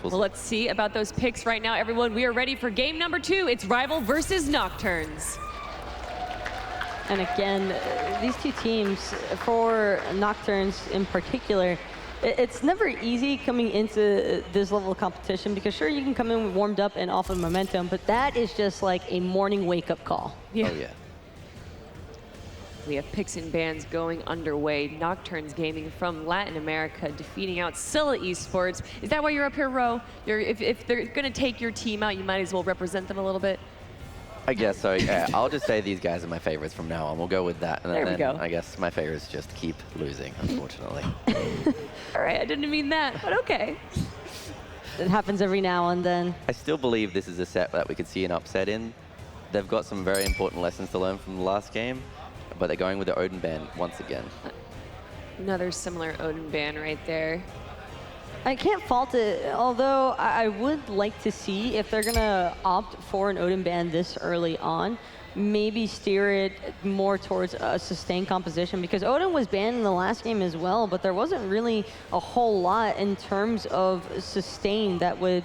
Well, let's see about those picks right now, everyone. We are ready for game number 2. It's RivaL versus Nocturns. And again, these two teams, for Nocturns in particular, it's never easy coming into this level of competition because sure, you can come in warmed up and off of momentum, but that is just like a morning wake-up call. Yeah. Oh, yeah. We have picks and bans going underway. Nocturns Gaming from Latin America defeating out Scylla Esports. Is that why you're up here, Ro? If they're going to take your team out, you might as well represent them a little bit. I guess so, yeah. I'll just say these guys are my favorites from now on. We'll go with that. And There we then go. I guess my favorites just keep losing, unfortunately. All right, I didn't mean that, but okay. It happens every now and then. I still believe this is a set that we could see an upset in. They've got some very important lessons to learn from the last game, but they're going with the Odin ban once again. Another similar Odin ban right there. I can't fault it, although I would like to see if they're going to opt for an Odin ban this early on, maybe steer it more towards a sustained composition, because Odin was banned in the last game as well, but there wasn't really a whole lot in terms of sustain that would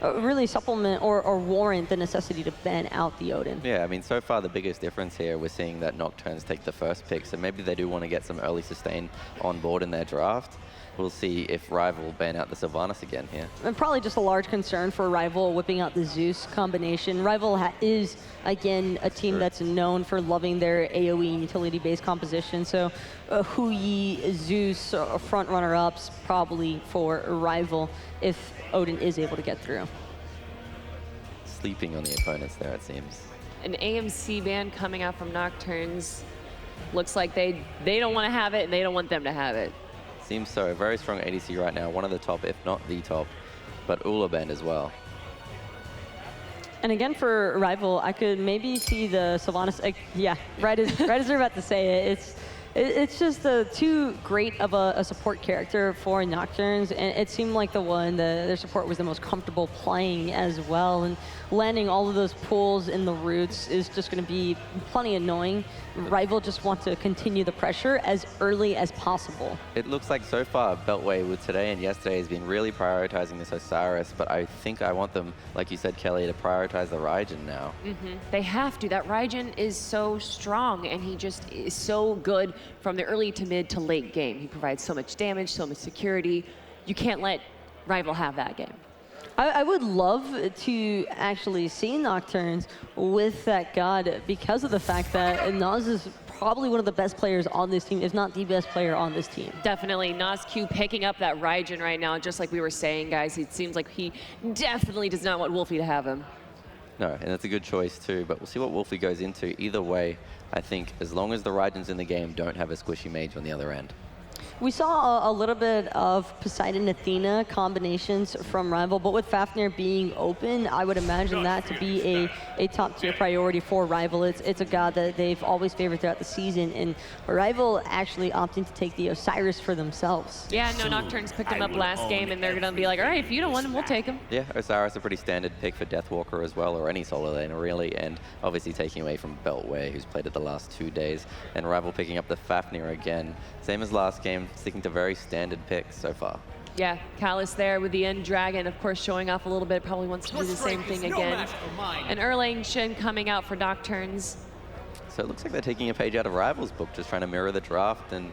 really supplement or warrant the necessity to ban out the Odin. Yeah, I mean, so far the biggest difference here, we're seeing that Nocturns take the first pick, so maybe they do want to get some early sustain on board in their draft. We'll see if RivaL ban out the Sylvanas again here. And probably just a large concern for RivaL whipping out the Zeus combination. RivaL is, again, a team that's known for loving their AoE and utility-based composition. So Hui, Zeus, front runner-ups probably for RivaL if Odin is able to get through. Sleeping on the opponents there, it seems. An AMC ban coming out from Nocturns. Looks like they don't want to have it and they don't want them to have it. Seems so. Very strong ADC right now. One of the top, if not the top. But Ula banned as well. And again, for RivaL, I could maybe see the Sylvanas. Yeah, right as they're about to say it. It's just too great of a support character for Nocturns, and it seemed like their support was the most comfortable playing as well. And landing all of those pulls in the roots is just going to be plenty annoying. RivaL just wants to continue the pressure as early as possible. It looks like so far Beltway with today and yesterday has been really prioritizing this Osiris, but I think I want them, like you said, Kelly, to prioritize the Raijin now. They have to. That Raijin is so strong, and he just is so good from the early to mid to late game. He provides so much damage, so much security. You can't let RivaL have that game. I would love to actually see Nocturns with that god because of the fact that Nozq is probably one of the best players on this team, if not the best player on this team. Definitely. Nozq picking up that Raijin right now, just like we were saying, guys. It seems like he definitely does not want Wlfy to have him. No, and it's a good choice too, but we'll see what Wlfy goes into. Either way, I think as long as the Raijins in the game don't have a squishy mage on the other end. We saw a little bit of Poseidon Athena combinations from RivaL, but with Fafnir being open, I would imagine that to be a top-tier priority for RivaL. It's a god that they've always favored throughout the season, and RivaL actually opting to take the Osiris for themselves. Yeah, no, Nocturns picked him up last game, and they're going to be like, all right, if you don't want him, we'll take him. Yeah, Osiris a pretty standard pick for Deathwalker as well, or any solo laner really, and obviously taking away from Beltway, who's played it the last 2 days, and RivaL picking up the Fafnir again. Same as last game, sticking to very standard picks so far. Yeah, Callus there with the End Dragon, of course, showing off a little bit, probably wants to do the same thing again. And Erlang, Shen coming out for Nocturns. So it looks like they're taking a page out of RivaL's book, just trying to mirror the draft and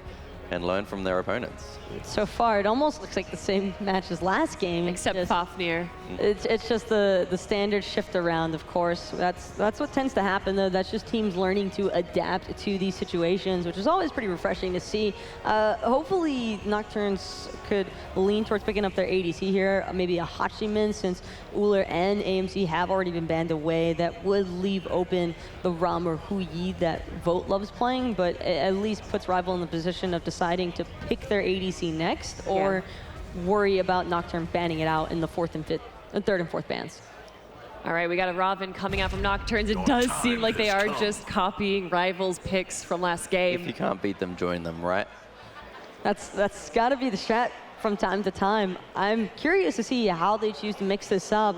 learn from their opponents. So far, it almost looks like the same match as last game. Except Fafnir. It's just the standard shift around, of course. That's what tends to happen, though. That's just teams learning to adapt to these situations, which is always pretty refreshing to see. Hopefully, Nocturns could lean towards picking up their ADC here, maybe a Hachiman, since Uller and AMC have already been banned away. That would leave open the Ram or Hui that Vote loves playing, but at least puts RivaL in the position of deciding to pick their ADC next, or worry about Nocturne banning it out in the third and fourth bans. All right, we got a Ravana coming out from Nocturns. It does seem like they are just copying RivaL's picks from last game. If you can't beat them, join them, right? That's got to be the strat from time to time. I'm curious to see how they choose to mix this up.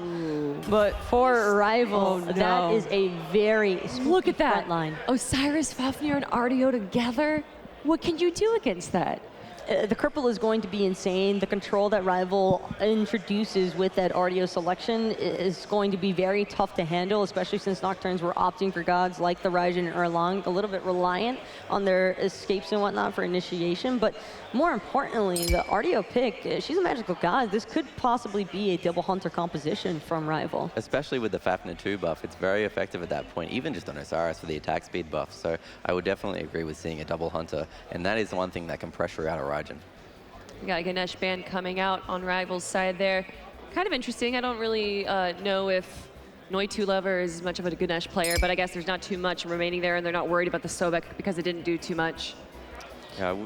But for RivaL, that is a very look at that front line. Osiris, Fafnir, and Artio together. What can you do against that? the cripple is going to be insane. The control that RivaL introduces with that Artio selection is going to be very tough to handle, especially since Nocturnes were opting for gods like the Raijin and Erlang, a little bit reliant on their escapes and whatnot for initiation. But more importantly, the Artio pick, she's a magical god. This could possibly be a double hunter composition from RivaL. Especially with the Fafnir 2 buff, it's very effective at that point, even just on Osiris for the attack speed buff. So I would definitely agree with seeing a double hunter, and that is one thing that can pressure out a Raijin. We got Ganesh Band coming out on RivaL's side there. Kind of interesting. I don't really know if Noitulover is much of a Ganesh player, but I guess there's not too much remaining there, and they're not worried about the Sobek because it didn't do too much. Yeah,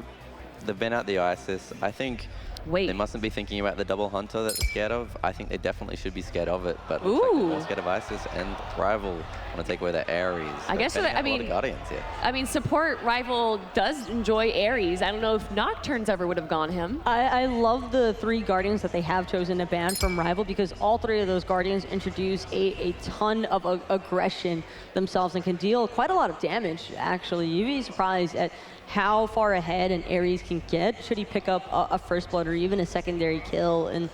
they've been at the Isis. I think they mustn't be thinking about the double hunter that they're scared of. I think they definitely should be scared of it, but looks like they're more scared of Isis, and RivaL want to take away their Ares. I guess so. I mean, Guardians here. I mean, support RivaL does enjoy Ares. I don't know if Nocturnes ever would have gone him. I love the 3 Guardians that they have chosen to ban from RivaL, because all 3 of those Guardians introduce a ton of aggression themselves and can deal quite a lot of damage, actually. You'd be surprised at how far ahead an Ares can get should he pick up a first blood or even a secondary kill. And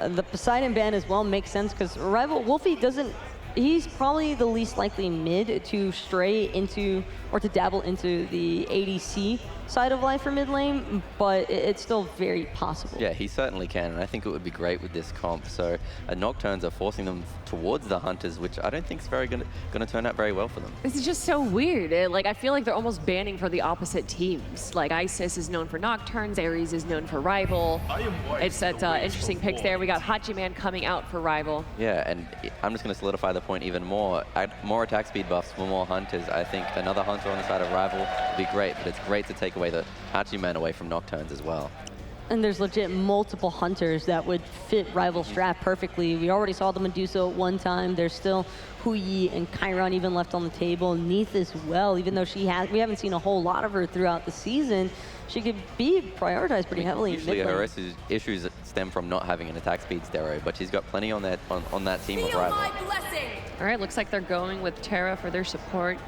the Poseidon ban as well makes sense, because RivaL Wlfy doesn't, he's probably the least likely mid to stray into or to dabble into the ADC side of life for mid lane, but it's still very possible. Yeah, he certainly can, and I think it would be great with this comp. So Nocturnes are forcing them towards the Hunters, which I don't think is very going to turn out very well for them. This is just so weird. Like, I feel like they're almost banning for the opposite teams. Like, Isis is known for Nocturnes, Ares is known for RivaL. It's that interesting picks there. We got Hachiman coming out for RivaL. Yeah, and I'm just going to solidify the point even more. Add more attack speed buffs for more Hunters. I think another Hunter on the side of RivaL would be great, but it's great to take away the Hachiman away from Nocturnes as well. And there's legit multiple Hunters that would fit RivaL strat perfectly. We already saw the Medusa one time. There's still Huyi and Chiron even left on the table. Neith as well, even though we haven't seen a whole lot of her throughout the season. She could be prioritized pretty heavily. Usually her issues stem from not having an attack speed stereo, but she's got plenty on that team of RivaL. All right, looks like they're going with Terra for their support.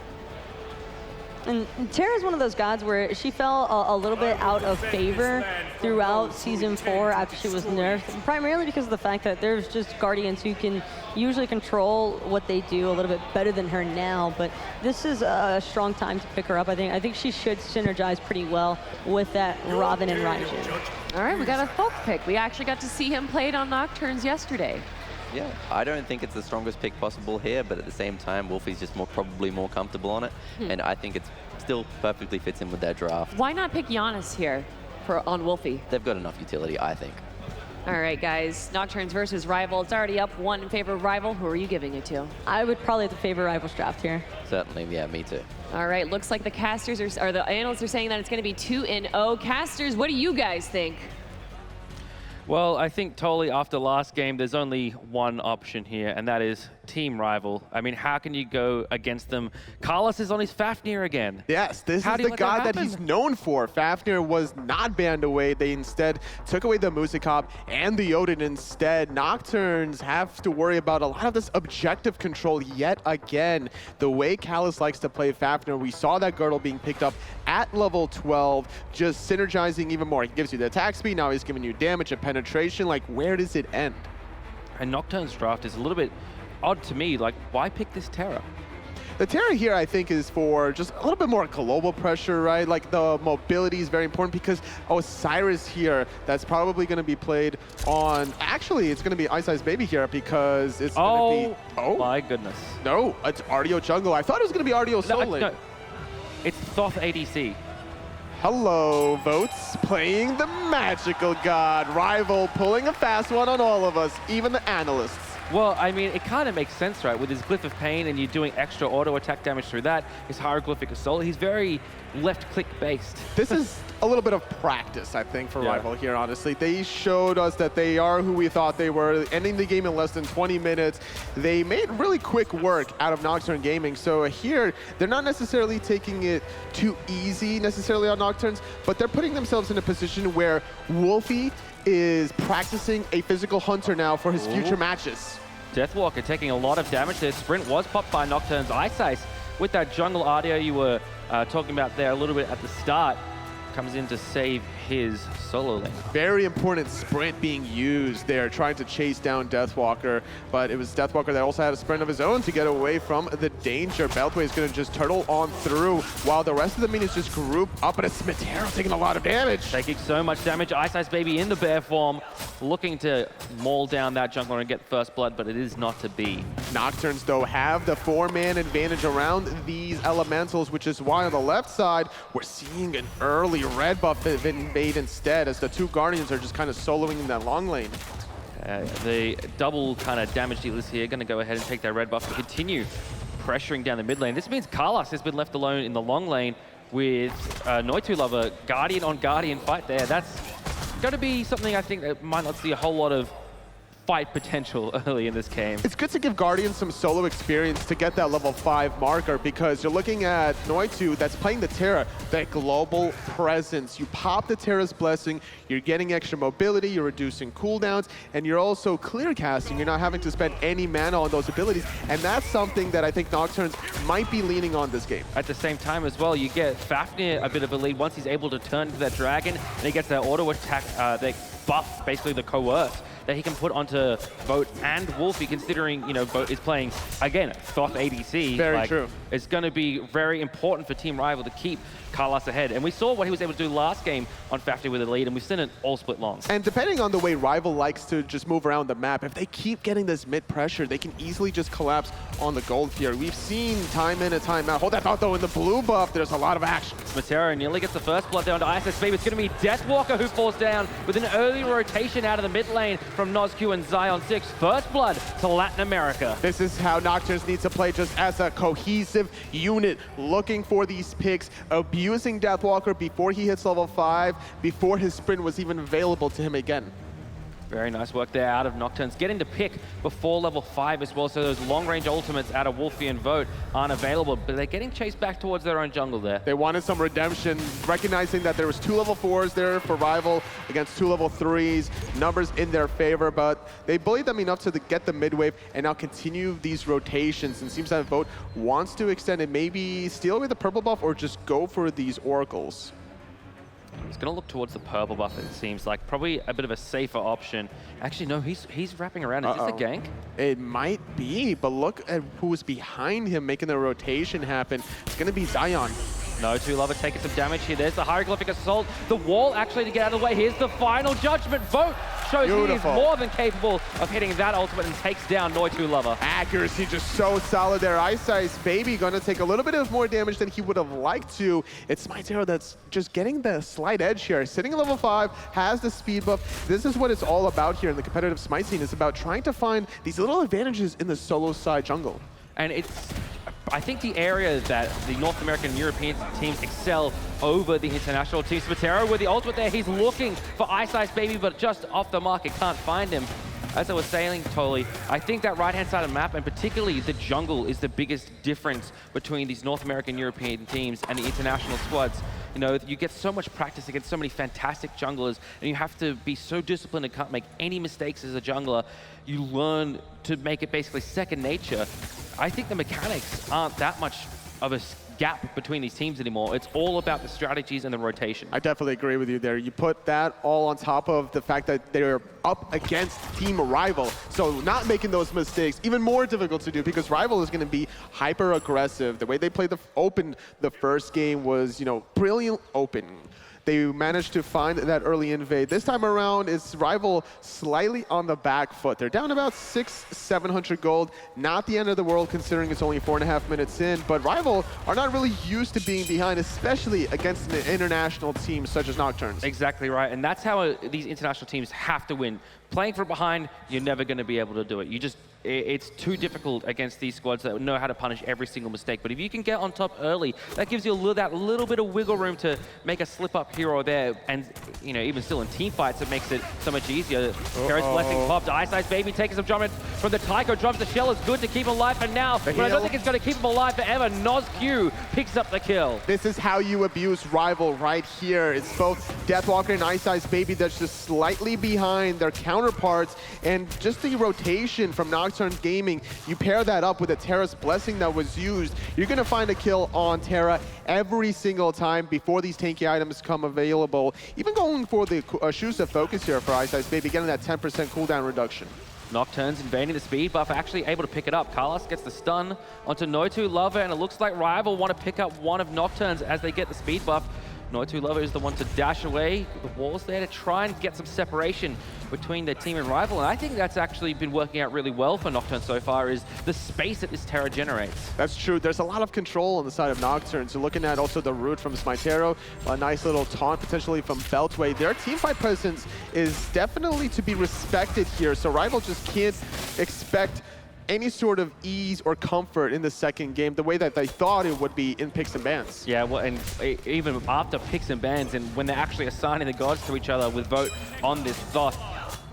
And Terra's one of those gods where she fell a little bit out of favor throughout Season 4 after she was nerfed, primarily because of the fact that there's just Guardians who can usually control what they do a little bit better than her now, but this is a strong time to pick her up. I think she should synergize pretty well with that Ravana and Raijin. All right, we got a Thoth pick. We actually got to see him played on Nocturnes yesterday. Yeah, I don't think it's the strongest pick possible here, but at the same time, Wlfy's just probably more comfortable on it, and I think it still perfectly fits in with their draft. Why not pick Giannis here on Wlfy? They've got enough utility, I think. All right, guys, Nocturnes versus RivaL. It's already up 1 in favor of RivaL. Who are you giving it to? I would probably have to favor RivaL's draft here. Certainly, yeah, me too. All right, looks like the casters or the analysts are saying that it's going to be 2-0. Casters, what do you guys think? Well, I think totally after last game, there's only one option here, and that is Team RivaL. I mean, how can you go against them? Carlos is on his Fafnir again. Yes, this is the god that he's known for. Fafnir was not banned away. They instead took away the Musikop and the Odin instead. Nocturnes have to worry about a lot of this objective control yet again. The way Callus likes to play Fafnir, we saw that girdle being picked up at level 12, just synergizing even more. He gives you the attack speed, now he's giving you damage and penetration. Like, where does it end? And Nocturne's draft is a little bit odd to me. Like, why pick this Terra? The Terra here, I think, is for just a little bit more global pressure, right? Like, the mobility is very important because Osiris here, that's probably going to be played on... Actually, it's going to be iceicebaby here because it's going to be... Oh, my goodness. No, it's Artio jungle. I thought it was going to be Artio solo. No, it's Thoth ADC. Hello, Votes, playing the magical god. RivaL pulling a fast one on all of us, even the analysts. Well, I mean, it kind of makes sense, right? With his Glyph of Pain and you're doing extra auto attack damage through that, his hieroglyphic assault, he's very left-click based. This is a little bit of practice, I think, for RivaL here, honestly. They showed us that they are who we thought they were, ending the game in less than 20 minutes. They made really quick work out of Nocturns Gaming. So here, they're not necessarily taking it too easy necessarily on Nocturnes, but they're putting themselves in a position where Wlfy is practicing a physical hunter now for his future matches. Deathwalker taking a lot of damage there. Sprint was popped by Nocturnes. Ice with that jungle Artio you were talking about there a little bit at the start. Comes in to save his solo lane. Very important sprint being used there, trying to chase down Deathwalker, but it was Deathwalker that also had a sprint of his own to get away from the danger. Beltway is going to just turtle on through while the rest of the minions just group up, but it's SmiteVOD taking a lot of damage. Taking so much damage. iceicebaby in the bear form, looking to maul down that jungler and get first blood, but it is not to be. Nocturns, though, have the 4-man advantage around these elementals, which is why on the left side, we're seeing an early red buff invade instead, as the 2 Guardians are just kind of soloing in that long lane. The double kind of damage dealers here going to go ahead and take their red buff and continue pressuring down the mid lane. This means Karlas has been left alone in the long lane with Noitulover, Guardian on Guardian fight there. That's going to be something I think that might not see a whole lot of fight potential early in this game. It's good to give Guardian some solo experience to get that level 5 marker, because you're looking at Noitu that's playing the Terra, that global presence. You pop the Terra's Blessing, you're getting extra mobility, you're reducing cooldowns, and you're also clear casting. You're not having to spend any mana on those abilities, and that's something that I think Nocturns might be leaning on this game. At the same time as well, you get Fafnir a bit of a lead once he's able to turn to that dragon, and he gets that auto attack, that buff, basically the coerce, that he can put onto Vote and Wlfy, considering, you know, Vote is playing, again, Thoth ADC. Very true. It's going to be very important for Team RivaL to keep Karlas ahead. And we saw what he was able to do last game on Fafnir with a lead, and we've seen it all split long. And depending on the way RivaL likes to just move around the map, if they keep getting this mid pressure, they can easily just collapse on the gold here. We've seen time in and time out. Hold that thought, though, in the blue buff, there's a lot of action. SmiteVOD nearly gets the first blood down to iceicebaby. It's going to be Deathwalker who falls down with an early rotation out of the mid lane from Nozq and Zaionsix. First blood to Latin America. This is how Nocturns need to play, just as a cohesive unit, looking for these picks, abusing Deathwalker before he hits level 5, before his sprint was even available to him again. Very nice work there out of Nocturns, getting to pick before level 5 as well, so those long-range ultimates out of Wlfy and Vote aren't available, but they're getting chased back towards their own jungle there. They wanted some redemption, recognizing that there was 2 level 4s there for RivaL against 2 level 3s, numbers in their favor, but they bullied them enough to get the mid wave and now continue these rotations, and it seems that Vote wants to extend and maybe steal away the purple buff or just go for these oracles. He's going to look towards the purple buff, it seems like. Probably a bit of a safer option. Actually, no, he's wrapping around. Is this a gank? It might be, but look at who's behind him making the rotation happen. It's going to be Zion. Noitulover taking some damage here. There's the hieroglyphic assault. The wall actually to get out of the way. Here's the final judgment. Vote shows he is more than capable of hitting that ultimate and takes down Noitulover. Accuracy just so solid there. iceicebaby going to take a little bit of more damage than he would have liked to. It's SmiteVOD that's just getting the slight edge here. Sitting at level 5, has the speed buff. This is what it's all about here in the competitive Smite scene. It's about trying to find these little advantages in the solo side jungle. And it's, I think, the area that the North American and European teams excel over the international teams. SmiteVOD with the ultimate there, he's looking for iceicebaby, but just off the mark, it can't find him. As I was saying, Tolly, I think that right-hand side of the map, and particularly the jungle, is the biggest difference between these North American European teams and the international squads. You know, you get so much practice against so many fantastic junglers, and you have to be so disciplined and can't make any mistakes as a jungler. You learn to make it basically second nature. I think the mechanics aren't that much of a gap between these teams anymore. It's all about the strategies and the rotation. I definitely agree with you there. You put that all on top of the fact that they're up against Team RivaL, so not making those mistakes, even more difficult to do, because RivaL is going to be hyper aggressive. The way they played the first game was, you know, brilliant open. They managed to find that early invade. This time around, it's RivaL slightly on the back foot. They're down about 600-700 gold. Not the end of the world, considering it's only 4.5 minutes in. But RivaL are not really used to being behind, especially against an international team such as Nocturns. Exactly right, and that's how these international teams have to win. Playing from behind, you're never going to be able to do it. It's too difficult against these squads that know how to punish every single mistake. But if you can get on top early, that gives you that little bit of wiggle room to make a slip up here or there. And, you know, even still in team fights, it makes it so much easier. Terra's blessing popped. iceicebaby taking some damage from the Tycho. Drops the shell, is good to keep him alive for now. But I don't think it's going to keep him alive forever. Nozq picks up the kill. This is how you abuse RivaL right here. It's both Deathwalker and iceicebaby that's just slightly behind. They're counter counterparts, and just the rotation from Nocturns Gaming, you pair that up with a Terra's Blessing that was used, you're going to find a kill on Terra every single time before these tanky items come available. Even going for the Shoes of Focus here for iceicebaby, getting that 10% cooldown reduction. Nocturns invading the speed buff, actually able to pick it up. Carlos gets the stun onto Noitulover, and it looks like RivaL want to pick up one of Nocturns as they get the speed buff. Noitulover is the one to dash away. The wall's there to try and get some separation between their team and RivaL, and I think that's actually been working out really well for Nocturnes so far, is the space that this Terra generates. That's true. There's a lot of control on the side of Nocturnes. You're looking at also the root from SmiteVOD, a nice little taunt potentially from Beltway. Their teamfight presence is definitely to be respected here, so RivaL just can't expect any sort of ease or comfort in the second game the way that they thought it would be in picks and bans. Yeah, well, and even after picks and bans, and when they're actually assigning the gods to each other with Vote on this Thoth,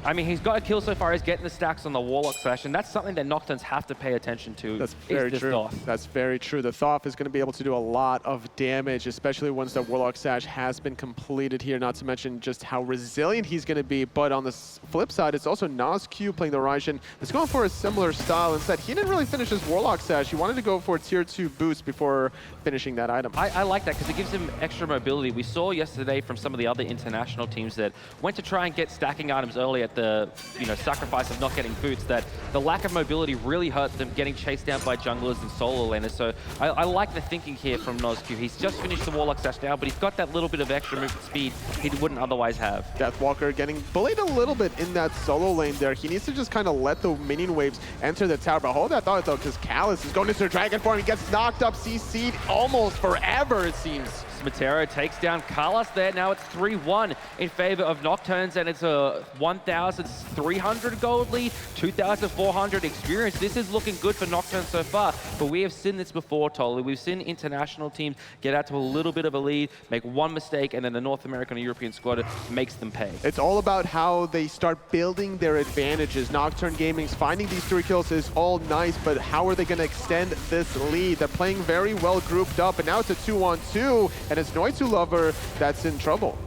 I mean, he's got a kill so far. He's getting the stacks on the Warlock Slash, and that's something that Nocturnes have to pay attention to. That's very true. Thoth. That's very true. The Thoth is going to be able to do a lot of damage, especially once the Warlock Slash has been completed here, not to mention just how resilient he's going to be. But on the flip side, it's also Nozq playing the Raijin. It's going for a similar style. Instead, he didn't really finish his Warlock Slash. He wanted to go for a tier 2 boost before finishing that item. I like that because it gives him extra mobility. We saw yesterday from some of the other international teams that went to try and get stacking items early at the sacrifice of not getting boots, that the lack of mobility really hurt them getting chased down by junglers and solo laners. So I like the thinking here from Nozq. He's just finished the Warlock Slash now, but he's got that little bit of extra movement speed he wouldn't otherwise have. Deathwalker getting bullied a little bit in that solo lane there. He needs to just kind of let the minion waves enter the tower. But hold that thought though, because Callus is going into the Dragon Form. He gets knocked up, CC'd almost forever, it seems. Smitero takes down Carlos there. Now it's 3-1 in favor of Nocturnes, and it's a 1,300 gold lead, 2,400 experience. This is looking good for Nocturnes so far, but we have seen this before, Tolly. We've seen international teams get out to a little bit of a lead, make one mistake, and then the North American and European squad makes them pay. It's all about how they start building their advantages. Nocturns Gaming's finding these 3 kills is all nice, but how are they going to extend this lead? They're playing very well grouped up, and now it's a 2-on-2. And it's Noitulover that's in trouble.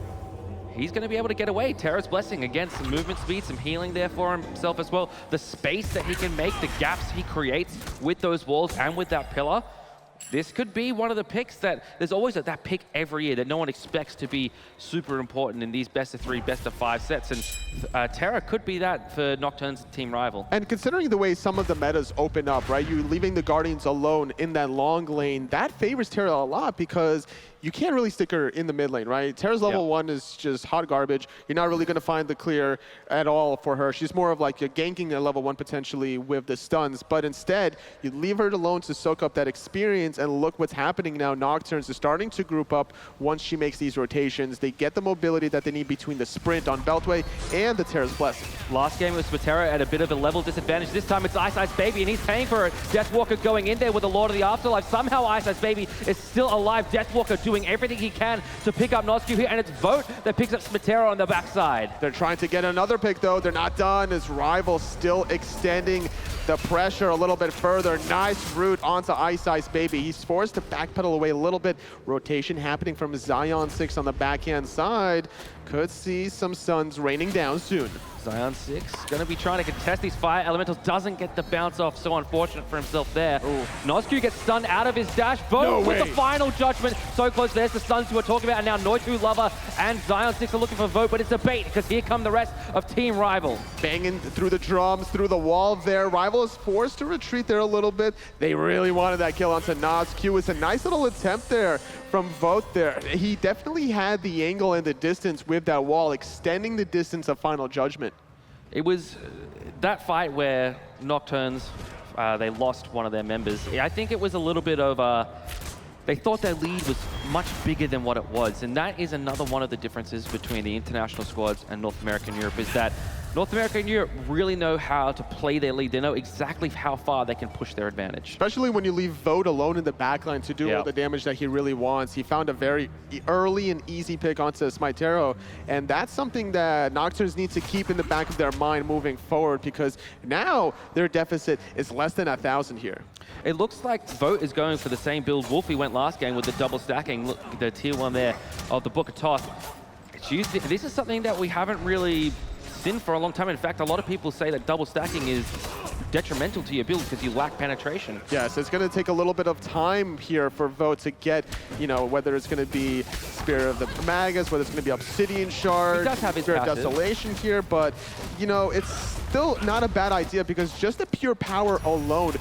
He's going to be able to get away. Terra's Blessing, again, some movement speed, some healing there for himself as well. The space that he can make, the gaps he creates with those walls and with that pillar. This could be one of the picks that there's always that pick every year that no one expects to be super important in these best of 3, best of 5 sets. And Terra could be that for Nocturnes team RivaL. And considering the way some of the metas open up, right? You leaving the Guardians alone in that long lane, that favors Terra a lot because you can't really stick her in the mid lane, right? Terra's level 1 is just hot garbage. You're not really going to find the clear at all for her. She's more of like a ganking at level 1 potentially with the stuns, but instead you leave her alone to soak up that experience, and look what's happening now. Nocturnes is starting to group up once she makes these rotations. They get the mobility that they need between the sprint on Beltway and the Terra's Blessing. Last game was Terra at a bit of a level disadvantage. This time it's iceicebaby, and he's paying for it. Deathwalker going in there with the Lord of the Afterlife. Somehow iceicebaby is still alive. Deathwalker doing everything he can to pick up Nozq here, and it's Vote that picks up Smitero on the backside. They're trying to get another pick though. They're not done as RivaL still extending the pressure a little bit further. Nice route onto iceicebaby. He's forced to backpedal away a little bit. Rotation happening from Zaionsix on the backhand side. Could see some stuns raining down soon. Zaionsix going to be trying to contest these fire elementals. Doesn't get the bounce off. So unfortunate for himself there. Nozq gets stunned out of his dash. Vote with the final judgment. So close. There's the stuns we were talking about. And now Noitulover and Zaionsix are looking for Vote, but it's a bait because here come the rest of Team RivaL. Banging through the drums, through the wall there. RivaL is forced to retreat there a little bit. They really wanted that kill onto Nozq. It's a nice little attempt there from Vote there. He definitely had the angle and the distance with that wall, extending the distance of final judgment. It was that fight where Nocturnes, they lost one of their members. I think it was a little bit of they thought their lead was much bigger than what it was. And that is another one of the differences between the international squads and North America and Europe, is that North America and Europe really know how to play their lead. They know exactly how far they can push their advantage. Especially when you leave Vote alone in the backline to do all the damage that he really wants. He found a very early and easy pick onto SmiteVOD, and that's something that Nocturnes need to keep in the back of their mind moving forward, because now their deficit is less than 1,000 here. It looks like Vote is going for the same build Wlfy went last game with the double stacking. Look, the tier 1 there of the Book of Thoth. This is something that we haven't really sin for a long time. In fact, a lot of people say that double stacking is detrimental to your build because you lack penetration. Yes, it's going to take a little bit of time here for Vote to get, you know, whether it's going to be Spirit of the Magus, whether it's going to be Obsidian Shard, He does have his Spirit of passive. Desolation here, but, you know, it's still not a bad idea because just the pure power alone,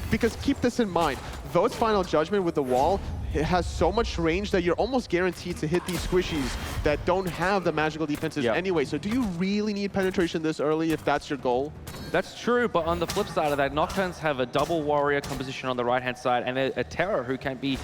because keep this in mind, Vote's Final Judgment with the wall, it has so much range that you're almost guaranteed to hit these squishies that don't have the magical defenses anyway. So do you really need penetration this early if that's your goal? That's true, but on the flip side of that, Nocturns have a double warrior composition on the right-hand side and a Terra who can be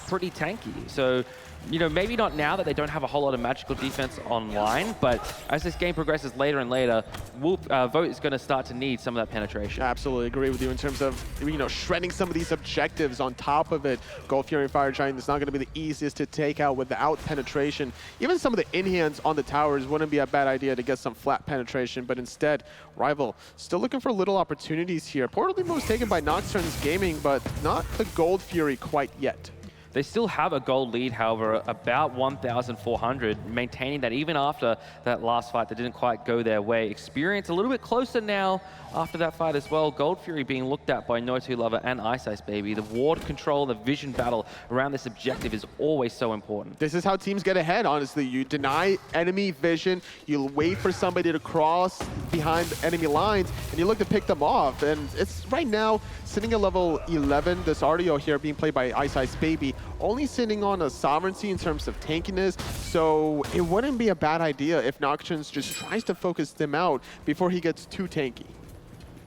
pretty tanky. So, you know, maybe not now that they don't have a whole lot of magical defense online, but as this game progresses later and later, Vote is going to start to need some of that penetration. Absolutely agree with you in terms of, you know, shredding some of these objectives on top of it. Gold Fury Fire Giant is not going to be the easiest to take out without penetration. Even some of the in-hands on the towers wouldn't be a bad idea to get some flat penetration, but instead, RivaL still looking for little opportunities here. Portal Demo was taken by Nocturns Gaming, but not the Gold Fury quite yet. They still have a gold lead, however, about 1,400, maintaining that even after that last fight that didn't quite go their way. Experience a little bit closer now after that fight as well. Gold Fury being looked at by Noitulover and iceicebaby. The ward control, the vision battle around this objective is always so important. This is how teams get ahead, honestly. You deny enemy vision, you wait for somebody to cross behind enemy lines, and you look to pick them off. And it's right now sitting at level 11, this Artio here being played by iceicebaby, only sitting on a sovereignty in terms of tankiness, so it wouldn't be a bad idea if Nocturns just tries to focus them out before he gets too tanky.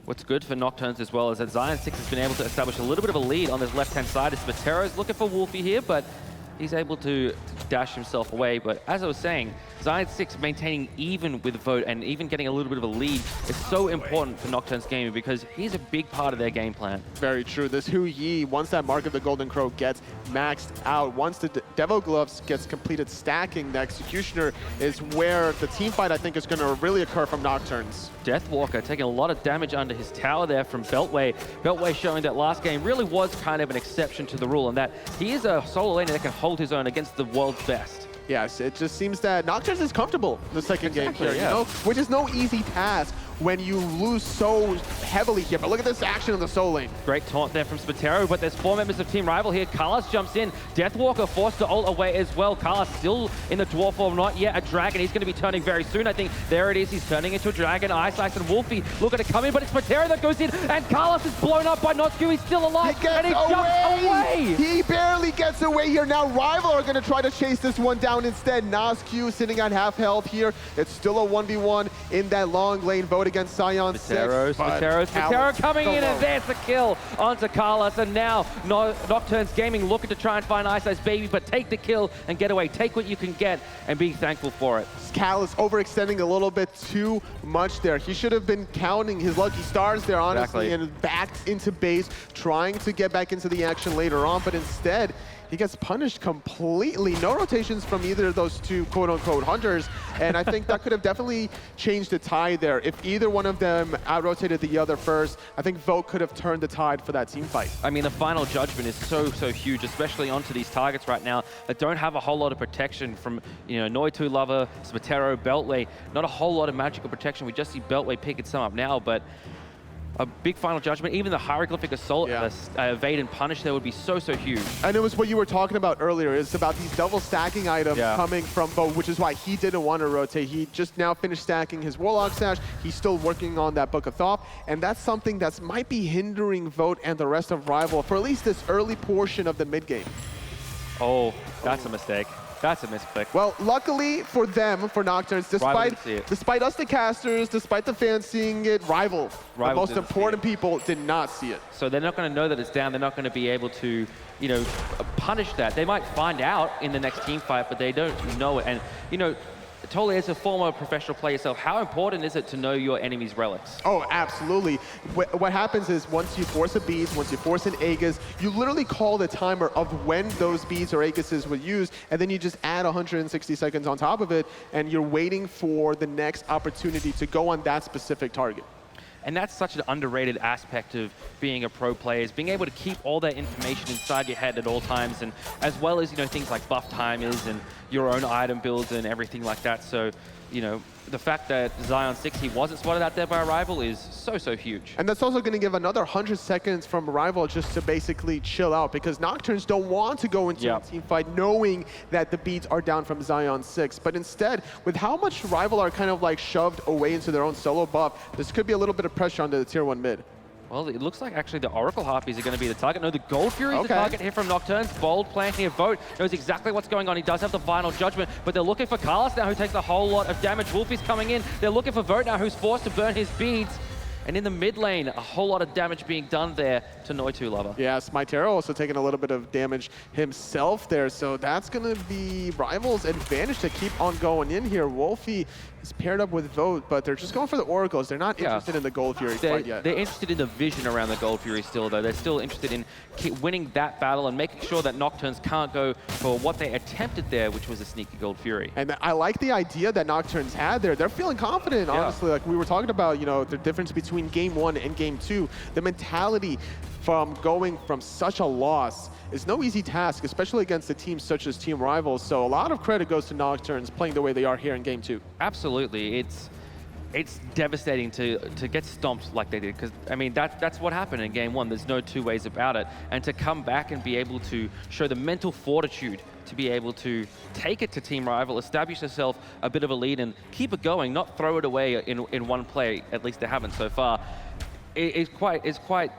What's good for Nocturns as well is that Zaionsix has been able to establish a little bit of a lead on this left-hand side. Terra is looking for Wlfy here, but he's able to dash himself away. But as I was saying, Zaionsix maintaining even with Vote and even getting a little bit of a lead is so important for Nocturns Gaming because he's a big part of their game plan. Very true. This Hu Yi, once that Mark of the Golden Crow gets maxed out, once the Devil Gloves gets completed stacking, the Executioner is where the team fight, I think, is going to really occur from Nocturns. Deathwalker taking a lot of damage under his tower there from Beltway. Beltway showing that last game really was kind of an exception to the rule and that he is a solo laner that can hold his own against the world's best. Yes, it just seems that Nocturns is comfortable in the second game here, you know, which is no easy task when you lose so heavily here. But look at this action in the Soul Lane. Great taunt there from Spitero, but there's 4 members of Team RivaL here. Carlos jumps in. Deathwalker forced to ult away as well. Carlos still in the dwarf form, not yet a dragon. He's going to be turning very soon. I think there it is. He's turning into a dragon. Iceice and Wlfy looking to come in, but it's Spitero that goes in, and Carlos is blown up by Nozq. He's still alive, and he jumps away. He barely gets away here. Now RivaL are going to try to chase this one down instead. Nozq sitting at half health here. It's still a 1v1 in that long lane. Vote against Zaionsix. Spitero coming in, and there's the kill onto Carlos. And now Nocturns Gaming looking to try and find iceicebaby, but take the kill and get away. Take what you can get and be thankful for it. Callus overextending a little bit too much there. He should have been counting his lucky stars there, honestly, and backed into base, trying to get back into the action later on, but instead, he gets punished completely. No rotations from either of those two quote-unquote hunters, and I think that could have definitely changed the tide there. If either one of them out-rotated the other first, I think Vote could have turned the tide for that team fight. I mean, the final judgment is so huge, especially onto these targets right now that don't have a whole lot of protection from, you know, Noitulover, Spitero, Beltway. Not a whole lot of magical protection. We just see Beltway picking some up now, but a big final judgment. Even the hieroglyphic assault, evade and punish there would be so huge. And it was what you were talking about earlier. It's about these double stacking items coming from Vote, which is why he didn't want to rotate. He just now finished stacking his Warlock Sash. He's still working on that Book of Thoth, and that's something that might be hindering Vote and the rest of RivaL for at least this early portion of the mid game. Oh, that's a mistake. That's a misclick. Well, luckily for them, for Nocturns, despite us the casters, despite the fans seeing it, RivaL, the most important people, did not see it. So they're not going to know that it's down. They're not going to be able to, you know, punish that. They might find out in the next team fight, but they don't know it. And, you know, Totally, as a former professional player yourself, how important is it to know your enemy's relics? Oh, absolutely. What happens is once you force a beads, once you force an Aegis, you literally call the timer of when those beads or Aegises were used, and then you just add 160 seconds on top of it, and you're waiting for the next opportunity to go on that specific target. And that's such an underrated aspect of being a pro player, is being able to keep all that information inside your head at all times, and as well as, you know, things like buff timers and your own item builds and everything like that. So, you know, the fact that Zaionsix, he wasn't spotted out there by RivaL is so huge. And that's also going to give another 100 seconds from RivaL just to basically chill out, because Nocturns don't want to go into a team fight knowing that the beats are down from Zaionsix. But instead, with how much RivaL are kind of like shoved away into their own solo buff, this could be a little bit of pressure onto the tier 1 mid. Well, it looks like actually the Oracle Harpies are going to be the target. No, the Gold Fury is the target here from Nocturns. Bold planting a vote. Knows exactly what's going on. He does have the final judgment, but they're looking for Carlos now, who takes a whole lot of damage. Wlfy's coming in. They're looking for Vote now, who's forced to burn his beads. And in the mid lane, a whole lot of damage being done there to Noitulover. Yeah, SmiteVOD also taking a little bit of damage himself there, so that's going to be RivaL's advantage to keep on going in here. Wlfy is paired up with Vote, but they're just going for the Oracles. They're not interested in the Gold Fury fight yet. They're interested in the vision around the Gold Fury still, though. They're still interested in winning that battle and making sure that Nocturns can't go for what they attempted there, which was a sneaky Gold Fury. And I like the idea that Nocturns had there. They're feeling confident, honestly. Like we were talking about, you know, the difference between Game 1 and Game 2. The mentality from going from such a loss is no easy task, especially against a team such as Team RivaL. So a lot of credit goes to Nocturns playing the way they are here in Game 2. Absolutely. It's devastating to get stomped like they did, because, I mean, that's what happened in Game 1. There's no two ways about it. And to come back and be able to show the mental fortitude to be able to take it to Team RivaL, establish yourself a bit of a lead and keep it going, not throw it away in one play, at least they haven't so far, it's quite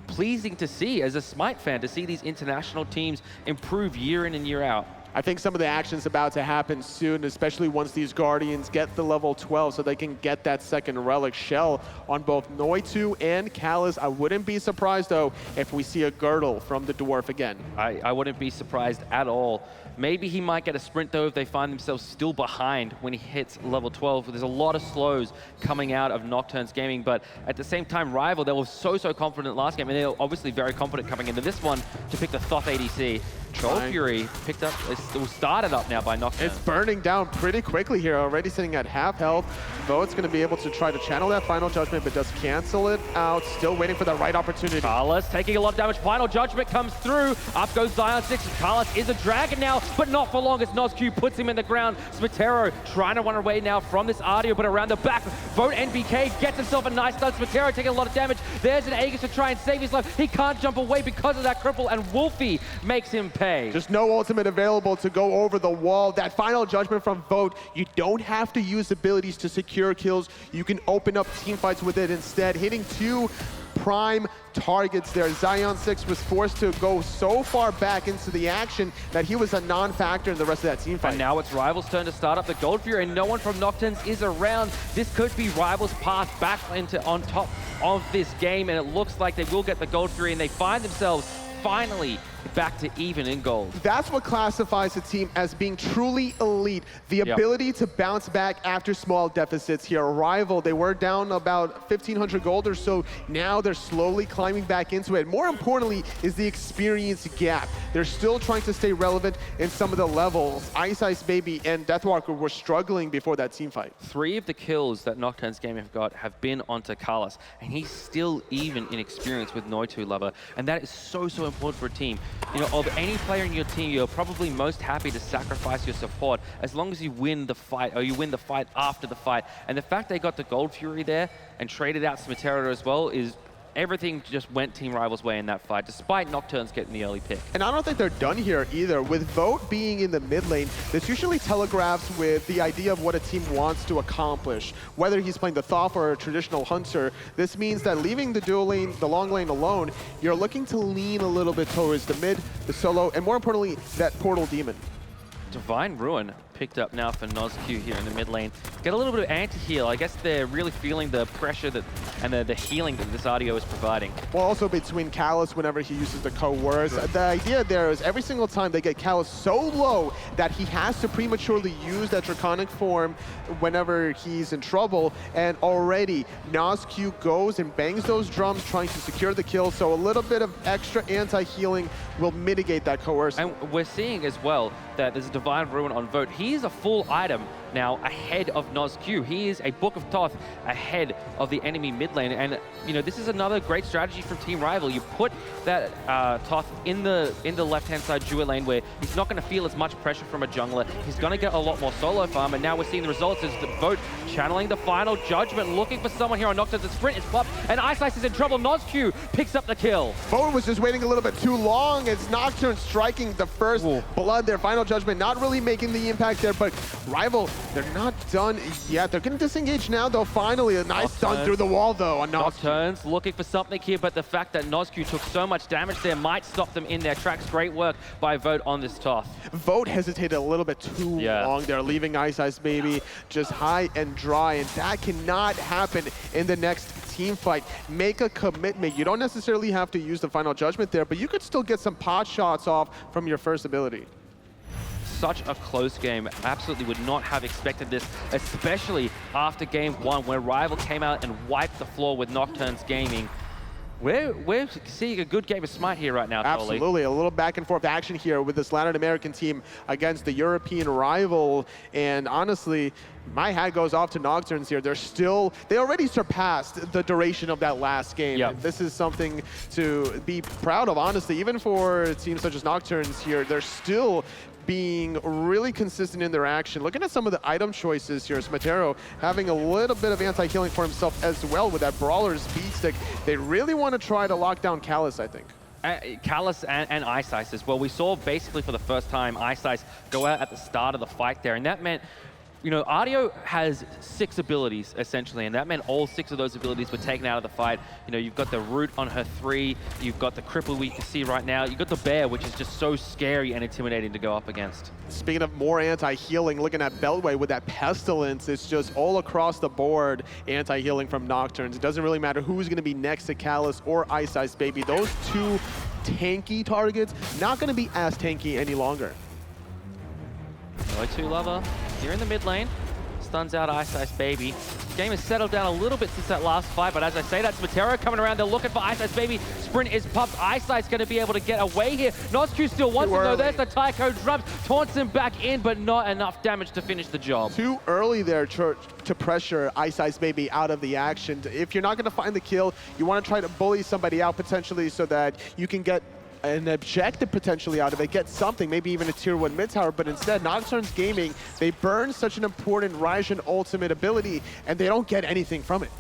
pleasing to see as a Smite fan, to see these international teams improve year in and year out. I think some of the action's about to happen soon, especially once these Guardians get the level 12 so they can get that second Relic Shell on both Noitu and Callus. I wouldn't be surprised, though, if we see a Girdle from the Dwarf again. I wouldn't be surprised at all. Maybe he might get a sprint, though, if they find themselves still behind when he hits level 12. There's a lot of slows coming out of Nocturns Gaming, but at the same time, RivaL, they were so confident last game, and they're obviously very confident coming into this one to pick the Thoth ADC. Gold Fury picked up, it started up now by Nocturns. It's burning down pretty quickly here, already sitting at half health. Vote's going to be able to try to channel that final judgment, but does cancel it out, still waiting for the right opportunity. Carlos taking a lot of damage, final judgment comes through, up goes Zaionsix. Carlos is a dragon now, but not for long as Nozq puts him in the ground. Smitero trying to run away now from this Artio, but around the back, Vote NBK gets himself a nice stun. Smitero taking a lot of damage. There's an Aegis to try and save his life. He can't jump away because of that cripple, and Wlfy makes him pay. Just no ultimate available to go over the wall. That final judgment from Vote, you don't have to use abilities to secure kills. You can open up team fights with it instead, hitting 2 prime targets there. Zaionsix was forced to go so far back into the action that he was a non-factor in the rest of that team fight. And now it's RivaL's turn to start up the Gold Fury, and no one from Nocturns is around. This could be RivaL's path back into on top of this game, and it looks like they will get the Gold Fury, and they find themselves finally back to even in gold. That's what classifies a team as being truly elite. The ability to bounce back after small deficits here. RivaL, they were down about 1,500 gold or so. Now they're slowly climbing back into it. More importantly is the experience gap. They're still trying to stay relevant in some of the levels. iceicebaby and Deathwalker were struggling before that team fight. 3 of the kills that Nocturns Gaming have got have been onto Carlos, and he's still even in experience with Noitulover, and that is so important for a team. You know, of any player in your team, you're probably most happy to sacrifice your support as long as you win the fight, or you win the fight after the fight. And the fact they got the Gold Fury there and traded out SmiteVOD as well is everything just went Team RivaL's way in that fight, despite Nocturns getting the early pick. And I don't think they're done here either. With Vote being in the mid lane, this usually telegraphs with the idea of what a team wants to accomplish. Whether he's playing the Thoth or a traditional hunter, this means that leaving the dual lane, the long lane alone, you're looking to lean a little bit towards the mid, the solo, and more importantly, that portal demon. Divine Ruin picked up now for Nozq here in the mid lane. Get a little bit of anti-heal. I guess they're really feeling the pressure that and the healing that this Artio is providing. Well, also between Callus whenever he uses the coerce. The idea there is every single time they get Callus so low that he has to prematurely use that draconic form whenever he's in trouble, and already Nozq goes and bangs those drums trying to secure the kill, so a little bit of extra anti-healing will mitigate that coerce. And we're seeing as well that there's a Divine Ruin on Vote. He is a full item now ahead of Nozq. He is a Book of Thoth ahead of the enemy mid lane. And, you know, this is another great strategy from Team RivaL. You put that Thoth in the left-hand side dual lane where he's not going to feel as much pressure from a jungler. He's going to get a lot more solo farm. And now we're seeing the results as the Vote channeling the final judgment, looking for someone here on Nocturns. The sprint is popped, and iceice is in trouble. Nozq picks up the kill. Vote was just waiting a little bit too long. It's Nocturne striking the first blood. Their final judgment not really making the impact there, but RivaL, they're not done yet. They're going to disengage now, though. Finally, a nice stun through the wall, though, on Nocturns looking for something here, but the fact that Nozq took so much damage there might stop them in their tracks. Great work by Vote on this Thoth. Vote hesitated a little bit too long there, leaving iceicebaby just high and dry, and that cannot happen in the next team fight. Make a commitment. You don't necessarily have to use the final judgment there, but you could still get some pot shots off from your first ability. Such a close game. Absolutely would not have expected this, especially after game one where RivaL came out and wiped the floor with Nocturns Gaming. We're seeing a good game of Smite here right now, Tolly. Absolutely, a little back and forth action here with this Latin American team against the European rival. And honestly, my hat goes off to Nocturns here. They already surpassed the duration of that last game. Yep. And this is something to be proud of, honestly. Even for teams such as Nocturns here, they're still being really consistent in their action. Looking at some of the item choices here, SmiteVOD having a little bit of anti-healing for himself as well with that Brawler's Speed Stick. They really want to try to lock down Callus, I think. Callus and iceice as well. We saw basically for the first time iceice go out at the start of the fight there, and that meant, you know, Artio has 6 abilities, essentially, and that meant all 6 of those abilities were taken out of the fight. You know, you've got the Root on her 3, you've got the Cripple we can see right now, you've got the Bear, which is just so scary and intimidating to go up against. Speaking of more anti-healing, looking at Beltway with that Pestilence, it's just all across the board anti-healing from Nocturns. It doesn't really matter who's going to be next to Callus or iceicebaby. Those 2 tanky targets, not going to be as tanky any longer. Noitulover here in the mid lane, stuns out iceicebaby. The game has settled down a little bit since that last fight, but as I say, that's SmiteVOD coming around. They're looking for iceicebaby. Sprint is popped. iceice going to be able to get away here. Nozq still wants him though. There's the Tycho drums, taunts him back in, but not enough damage to finish the job. Too early there to pressure iceicebaby out of the action. If you're not going to find the kill, you want to try to bully somebody out potentially so that you can get an objective potentially out of it, get something, maybe even a tier 1 mid tower, but instead Nocturns Gaming, they burn such an important Raijin ultimate ability and they don't get anything from it.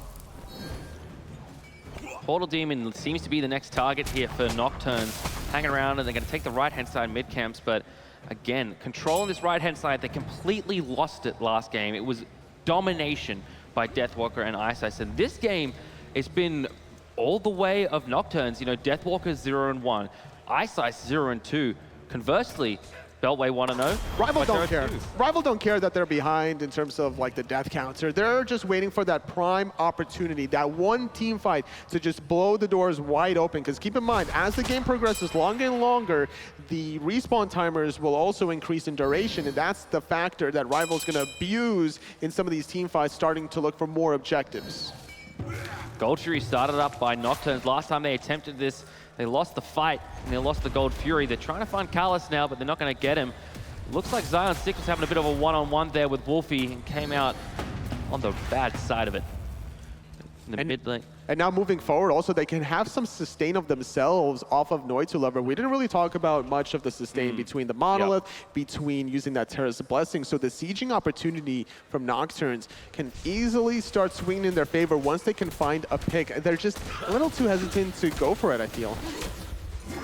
Portal Demon seems to be the next target here for Nocturns, hanging around, and they're going to take the right-hand side mid camps, but again, controlling this right-hand side, they completely lost it last game. It was domination by Deathwalker and iceice, and this game, it's been all the way of Nocturns. You know, Deathwalker 0-1, iceice 0-2. Conversely, Beltway 1-0. RivaL don't care. RivaL don't care that they're behind in terms of like the death counter. They're just waiting for that prime opportunity, that one team fight to just blow the doors wide open. Because keep in mind, as the game progresses longer and longer, the respawn timers will also increase in duration, and that's the factor that RivaL's going to abuse in some of these team fights, starting to look for more objectives. Gold Fury started up by Nocturns. Last time they attempted this, they lost the fight and they lost the Gold Fury. They're trying to find Callus now, but they're not going to get him. Looks like Zaionsix was having a bit of a one-on-one there with Wlfy and came out on the bad side of it. In the mid lane. And now moving forward, also, they can have some sustain of themselves off of Noitulover. We didn't really talk about much of the sustain between the Monolith, between using that Terra's Blessing. So the sieging opportunity from Nocturns can easily start swinging in their favor once they can find a pick. They're just a little too hesitant to go for it, I feel.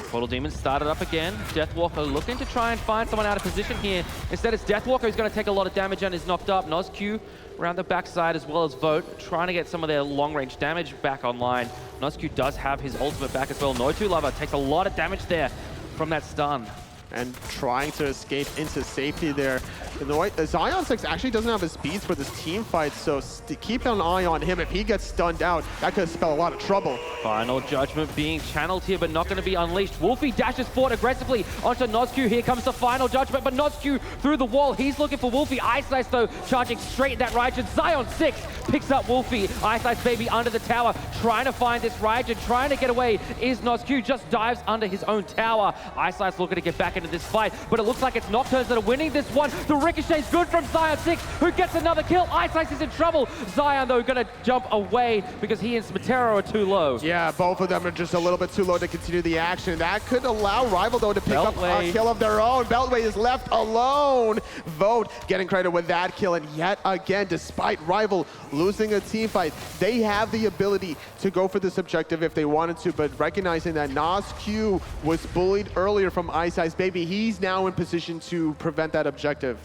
Portal Demon started up again. Deathwalker looking to try and find someone out of position here. Instead, it's Deathwalker who's going to take a lot of damage and is knocked up. Nozq around the backside as well as Vote, trying to get some of their long-range damage back online. Nozq does have his ultimate back as well. Noitulover takes a lot of damage there from that stun. And trying to escape into safety there. Zaionsix actually doesn't have his speeds for this team fight, so keep an eye on him. If he gets stunned out, that could spell a lot of trouble. Final judgment being channeled here, but not going to be unleashed. Wlfy dashes forward aggressively onto Nozq. Here comes the final judgment, but Nozq through the wall. He's looking for Wlfy. iceice, though, charging straight at that Raijin. Zaionsix picks up Wlfy. iceicebaby under the tower, trying to find this Raijin, trying to get away. Is Nozq, just dives under his own tower. iceice looking to get back back into this fight, but it looks like it's Nocturns that are winning this one. The ricochet's good from Zaionsix, who gets another kill. iceicebaby is in trouble. Zion, though, gonna jump away because he and SmiteVOD are too low. Yeah, both of them are just a little bit too low to continue the action. That could allow RivaL, though, to pick up a kill of their own. Beltway is left alone. Vote getting credit with that kill, and yet again, despite RivaL losing a team fight, they have the ability to go for this objective if they wanted to, but recognizing that Nozq was bullied earlier from iceicebaby, he's now in position to prevent that objective.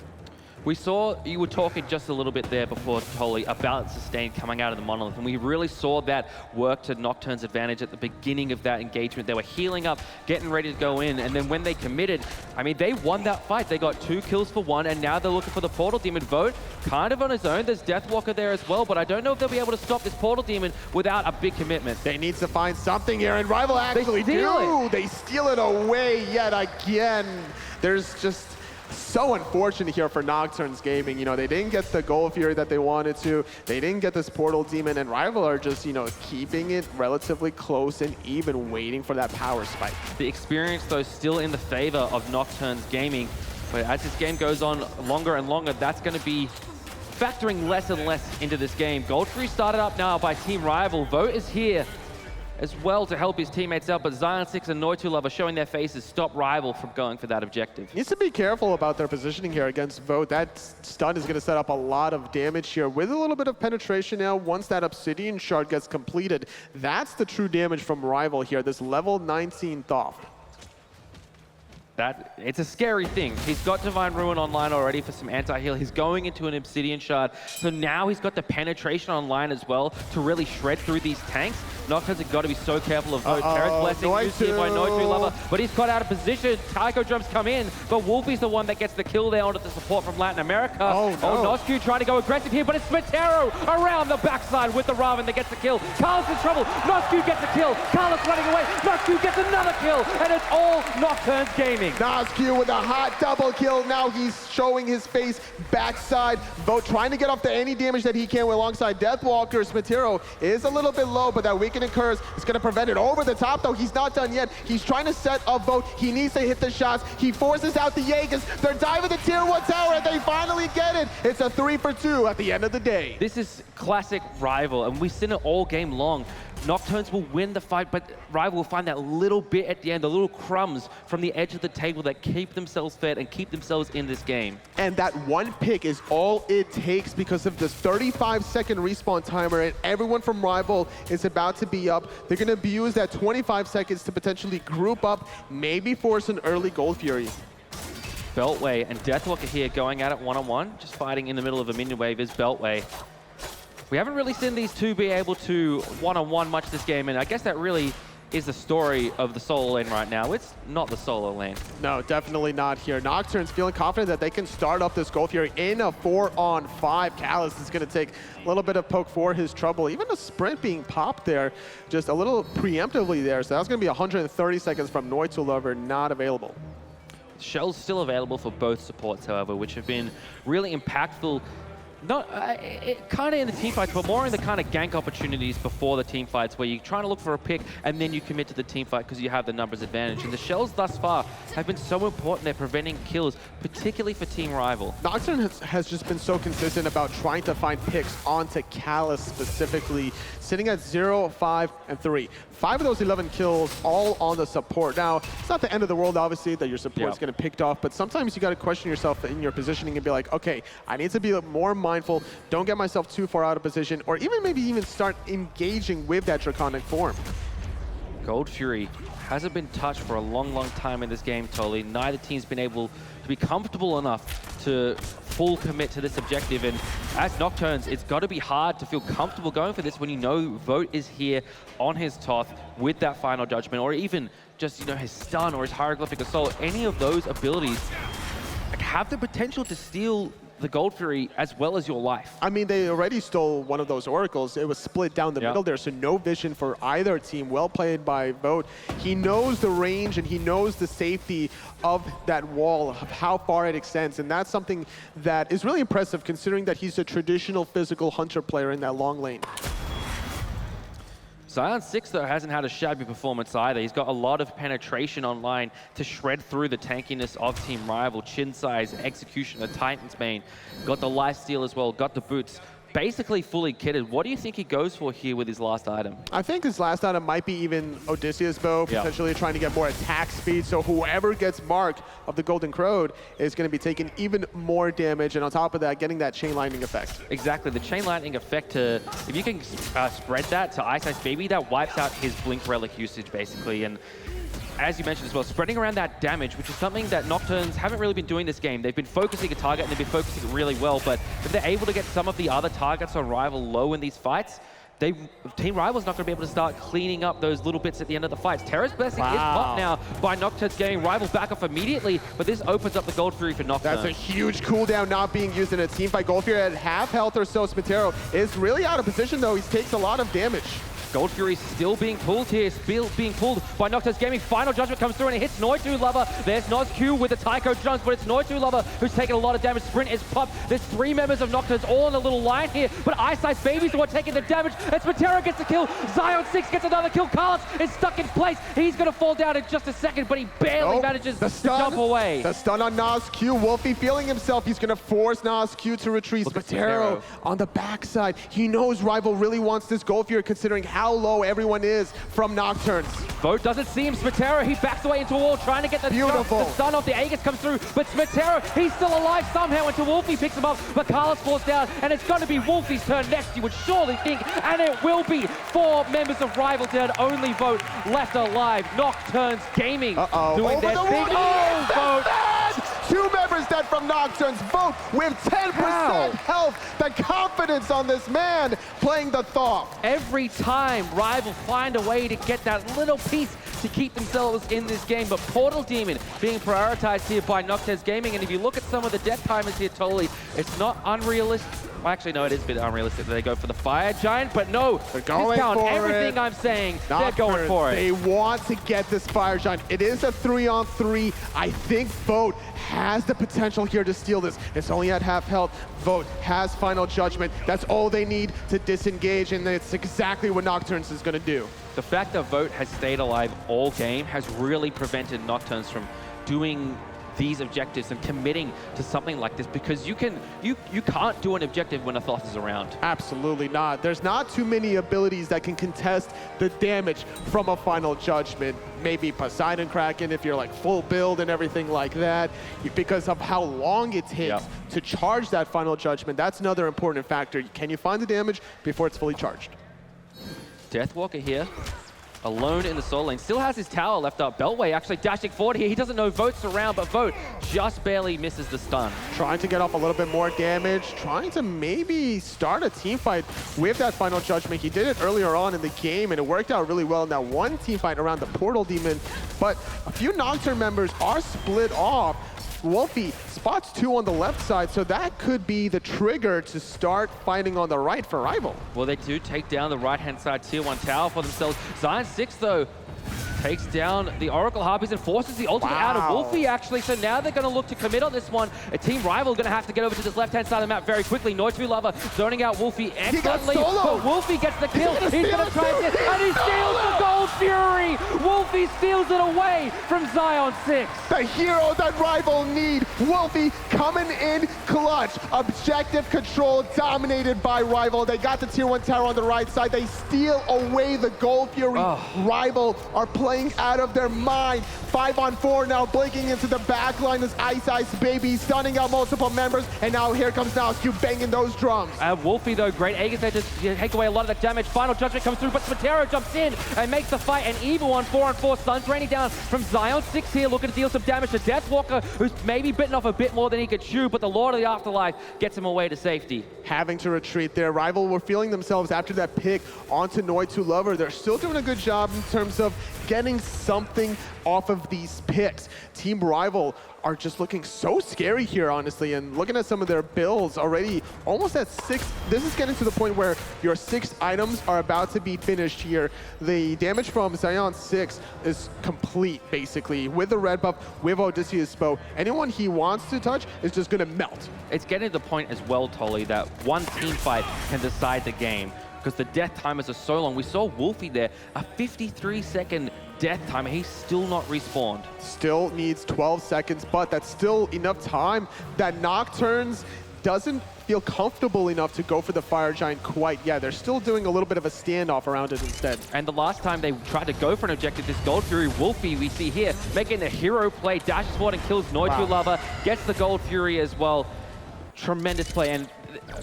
We saw, you were talking just a little bit there before, Tolly, about sustain coming out of the Monolith, and we really saw that work to Nocturn's advantage at the beginning of that engagement. They were healing up, getting ready to go in, and then when they committed, I mean, they won that fight. They got 2 kills for 1, and now they're looking for the Portal Demon. Vote kind of on his own. There's Deathwalker there as well, but I don't know if they'll be able to stop this Portal Demon without a big commitment. They need to find something here, and RivaL actually do. They steal it away yet again. There's just so unfortunate here for Nocturns Gaming. You know, they didn't get the Wlfy that they wanted to. They didn't get this Portal Demon, and RivaL are just, you know, keeping it relatively close and even waiting for that power spike. The experience, though, still in the favor of Nocturns Gaming. But as this game goes on longer and longer, that's going to be factoring less and less into this game. Wlfy started up now by Team RivaL. Vote is here as well to help his teammates out, but Zaionsix and Noitulover showing their faces stop RivaL from going for that objective. Needs to be careful about their positioning here against Vote. That stun is going to set up a lot of damage here with a little bit of penetration now. Once that Obsidian shard gets completed, that's the true damage from RivaL here, this level 19 Thoth. It's a scary thing. He's got Divine Ruin online already for some anti-heal. He's going into an Obsidian Shard. So now he's got the penetration online as well to really shred through these tanks. Nocturns have got to be so careful of Vote. Terra's Blessing used here by Noitulover, but he's got out of position. Taiko Drums come in, but Wlfy's the one that gets the kill there onto the support from Latin America. Oh, no. Nozq trying to go aggressive here, but it's SmiteVOD around the backside with the Ravana that gets the kill. Carlos in trouble. Nozq gets a kill. Carlos running away. Nozq gets another kill, and it's all Nocturns Gaming. Nozq with a hot double kill. Now he's showing his face backside. Vote trying to get off to any damage that he can alongside Deathwalker. SmiteVOD is a little bit low, but that weakening curse is going to prevent it. Over the top, though, he's not done yet. He's trying to set up Vote. He needs to hit the shots. He forces out the Jaegers. They're diving the tier 1 tower, and they finally get it. It's a 3 for 2 at the end of the day. This is classic RivaL, and we've seen it all game long. Nocturns will win the fight, but RivaL will find that little bit at the end, the little crumbs from the edge of the table that keep themselves fed and keep themselves in this game. And that one pick is all it takes because of this 35-second respawn timer, and everyone from RivaL is about to be up. They're going to use that 25 seconds to potentially group up, maybe force an early Wlfy. Beltway and Deathwalker here going at it one-on-one, just fighting in the middle of a minion wave is Beltway. We haven't really seen these two be able to one-on-one much this game, and I guess that really is the story of the solo lane right now. It's not the solo lane. No, definitely not here. Nocturnes feeling confident that they can start up this Wlfy in a 4-on-5. Callus is going to take a little bit of poke for his trouble. Even a sprint being popped there, just a little preemptively there. So that's going to be 130 seconds from Noitulover, not available. Shell's still available for both supports, however, which have been really impactful. Not kind of in the team fights, but more in the kind of gank opportunities before the team fights, where you're trying to look for a pick and then you commit to the team fight because you have the numbers advantage. And the Shells thus far have been so important. They're preventing kills, particularly for Team RivaL. Nocturne has just been so consistent about trying to find picks onto Callus specifically, sitting at 0, 5, and 3. 5 of those 11 kills all on the support. Now, it's not the end of the world, obviously, that your support's getting picked off, but sometimes you got to question yourself in your positioning and be like, okay, I need to be more mindful, don't get myself too far out of position, or maybe even start engaging with that Draconic form. Wlfy hasn't been touched for a long, long time in this game, Tolly. Neither team's been able to be comfortable enough to full commit to this objective. And as Nocturnes, it's got to be hard to feel comfortable going for this when you know Vote is here on his Thoth with that final judgment, or even just, you know, his stun or his hieroglyphic assault. Any of those abilities have the potential to steal the Wlfy as well as your life. I mean, they already stole one of those oracles. It was split down the middle there, so no vision for either team. Well played by Vote. He knows the range and he knows the safety of that wall, of how far it extends, and that's something that is really impressive considering that he's a traditional physical hunter player in that long lane. Zaionsix, though, hasn't had a shabby performance either. He's got a lot of penetration online to shred through the tankiness of Team RivaL. Chin size, execution, a Titan's main. Got the lifesteal as well, got the boots. Basically fully kitted. What do you think he goes for here with his last item? I think his last item might be even Odysseus bow, potentially trying to get more attack speed. So whoever gets Mark of the Golden Crowed is going to be taking even more damage, and on top of that, getting that chain lightning effect. Exactly, the chain lightning effect. If you can spread that to iceicebaby, that wipes out his blink relic usage basically. And as you mentioned as well, spreading around that damage, which is something that Nocturns haven't really been doing this game. They've been focusing a target and they've been focusing it really well, but if they're able to get some of the other targets on RivaL low in these fights, Team RivaL's not going to be able to start cleaning up those little bits at the end of the fights. Terra's blessing is popped now by Nocturns Gaming. RivaL back off immediately, but this opens up the Gold Fury for Nocturns. That's a huge cooldown not being used in a team fight. Gold Fury at half health or so. SmiteVOD is really out of position though. He takes a lot of damage. Gold Fury still being pulled here, still being pulled by Nocturns Gaming. Final Judgment comes through and it hits Noitulover. There's Nozq with the Taiko jumps, but it's Noitulover who's taking a lot of damage. Sprint is popped. There's 3 members of Nocturns all on a little line here, but iceicebaby's the one taking the damage, and Terra gets the kill. Zaionsix gets another kill. Carlos is stuck in place. He's going to fall down in just a second, but he barely manages to jump away. The stun on Nozq. Wlfy feeling himself. He's going to force Nozq to retreat. SmiteVOD on the backside. He knows RivaL really wants this Gold Fury considering how low everyone is from Nocturns. Vote doesn't see him. SmiteVOD, he backs away into a wall trying to get the stun off. The Aegis comes through, but SmiteVOD, he's still alive somehow until Wlfy picks him up, but Carlos falls down, and it's going to be Wlfy's turn next, you would surely think, and it will be 4 members of RivaL dead, only Vote left alive. Nocturns Gaming doing their thing. Vote! 2 members dead from Nocturns. Vote with 10% health. The confidence on this man playing the Thoth. Every time RivaL find a way to get that little piece to keep themselves in this game, but Portal Demon being prioritized here by Nocturns Gaming, and if you look at some of the death timers here, totally, it's not unrealistic. Well, actually, no, it is a bit unrealistic that they go for the Fire Giant, but no, discount everything I'm saying. Nocturns, they're going for it. They want to get this Fire Giant. It is a 3-on-3. I think Vote has the potential here to steal this. It's only at half health. Vote has Final Judgment. That's all they need to disengage, and it's exactly what Nocturns is going to do. The fact that Vote has stayed alive all game has really prevented Nocturns from doing these objectives and committing to something like this, because you can't do an objective when a Thoth is around. Absolutely not. There's not too many abilities that can contest the damage from a Final Judgment. Maybe Poseidon Kraken if you're like full build and everything like that, because of how long it takes to charge that Final Judgment. That's another important factor. Can you find the damage before it's fully charged? Deathwalker here, alone in the solo lane, still has his tower left up. Beltway actually dashing forward here. He doesn't know Vote's around, but Vote just barely misses the stun. Trying to get off a little bit more damage, trying to maybe start a team fight with that Final Judgment. He did it earlier on in the game, and it worked out really well in that one team fight around the Portal Demon. But a few Nocturne members are split off. Wlfy spots 2 on the left side, so that could be the trigger to start fighting on the right for RivaL. Well, they do take down the right-hand side tier 1 tower for themselves. Zaionsix, though, takes down the Oracle Harpies and forces the ultimate out of Wlfy, actually. So now they're going to look to commit on this one. A Team RivaL going to have to get over to this left-hand side of the map very quickly. Noitulover zoning out Wlfy excellently, but Wlfy gets the kill. He's going to try and he steals the Gold Fury! Wlfy steals it away from Zaionsix. The hero that RivaL need. Wlfy coming in clutch. Objective control dominated by RivaL. They got the tier 1 tower on the right side. They steal away the Gold Fury. RivaL are playing out of their mind. 5-on-4 now, blinking into the back line as iceicebaby, stunning out multiple members, and now here comes Nozq banging those drums. Wlfy, though, great Aegis there to take away a lot of that damage. Final Judgment comes through, but SmiteVOD jumps in and makes the fight an evil one. 4-on-4 stuns raining down from Zaionsix here, looking to deal some damage to Deathwalker, who's maybe bitten off a bit more than he could chew, but the Lord of the Afterlife gets him away to safety. Having to retreat there. RivaL were feeling themselves after that pick onto Noitulover. They're still doing a good job in terms of getting something off of these picks. Team RivaL are just looking so scary here, honestly, and looking at some of their builds already almost at 6. This is getting to the point where your 6 items are about to be finished here. The damage from Zaionsix is complete, basically, with the red buff, with Odysseus bow. Anyone he wants to touch is just going to melt. It's getting to the point as well, Tolly, that one team fight can decide the game. because the death timers are so long. We saw Wlfy there, a 53-second death timer. He's still not respawned. Still needs 12 seconds, but that's still enough time that Nocturns doesn't feel comfortable enough to go for the Fire Giant quite yet. They're still doing a little bit of a standoff around it instead. And the last time they tried to go for an objective, this Gold Fury Wlfy we see here, making the hero play, dashes forward and kills Noitulover, gets the Gold Fury as well. Tremendous play. And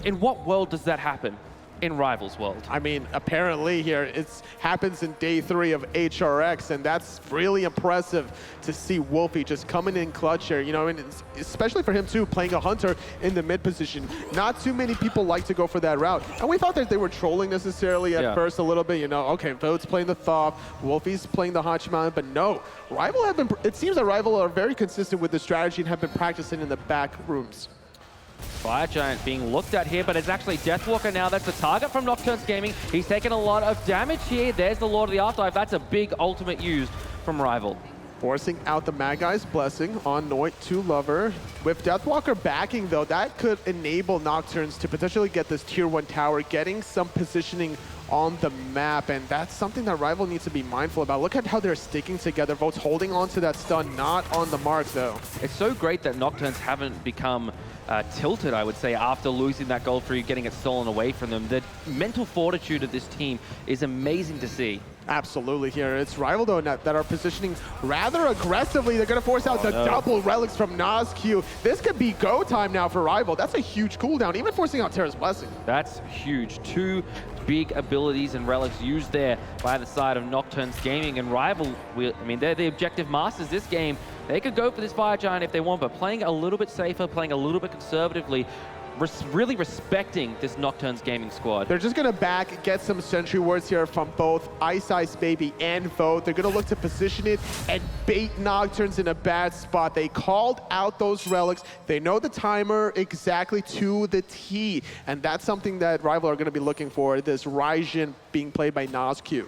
in what world does that happen? In RivaL's world. I mean, apparently here, it happens in day 3 of HRX, and that's really impressive to see Wlfy just coming in clutch here, you know, and especially for him too, playing a Hunter in the mid position. Not too many people like to go for that route. And we thought that they were trolling necessarily at first a little bit, you know, okay, Vote's playing the Thoth, Wlfy's playing the Hachiman, but no, RivaL have been, it seems that RivaL are very consistent with the strategy and have been practicing in the back rooms. Fire Giant being looked at here, but it's actually Deathwalker now. That's the target from Nocturns Gaming. He's taken a lot of damage here. There's the Lord of the Afterlife. That's a big ultimate used from RivaL. Forcing out the Mad Guy's Blessing on Noitulover. With Deathwalker backing, though, that could enable Nocturns to potentially get this tier 1 tower, getting some positioning on the map, and that's something that RivaL needs to be mindful about. Look at how they're sticking together. Vote's holding on to that stun, not on the mark, though. It's so great that Nocturns haven't become tilted, I would say, after losing that Gold Fury, getting it stolen away from them. The mental fortitude of this team is amazing to see. Absolutely here. It's RivaL, though, that are positioning rather aggressively. They're going to force out the double relics from Nozq. This could be go time now for RivaL. That's a huge cooldown, even forcing out Terra's Blessing. That's huge. 2 big abilities and relics used there by the side of Nocturns Gaming, and RivaL, I mean, they're the objective masters this game. They could go for this Fire Giant if they want, but playing a little bit safer, playing a little bit conservatively, really respecting this Nocturns Gaming squad. They're just going to back, get some sentry wards here from both iceicebaby and Vote. They're going to look to position it and bait Nocturns in a bad spot. They called out those relics. They know the timer exactly to the T, and that's something that RivaL are going to be looking for, this Raijin being played by Nozq.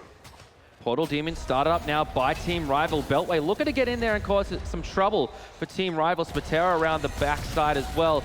Portal Demon started up now by Team RivaL. Beltway looking to get in there and cause some trouble for Team RivaL. Terra around the backside as well.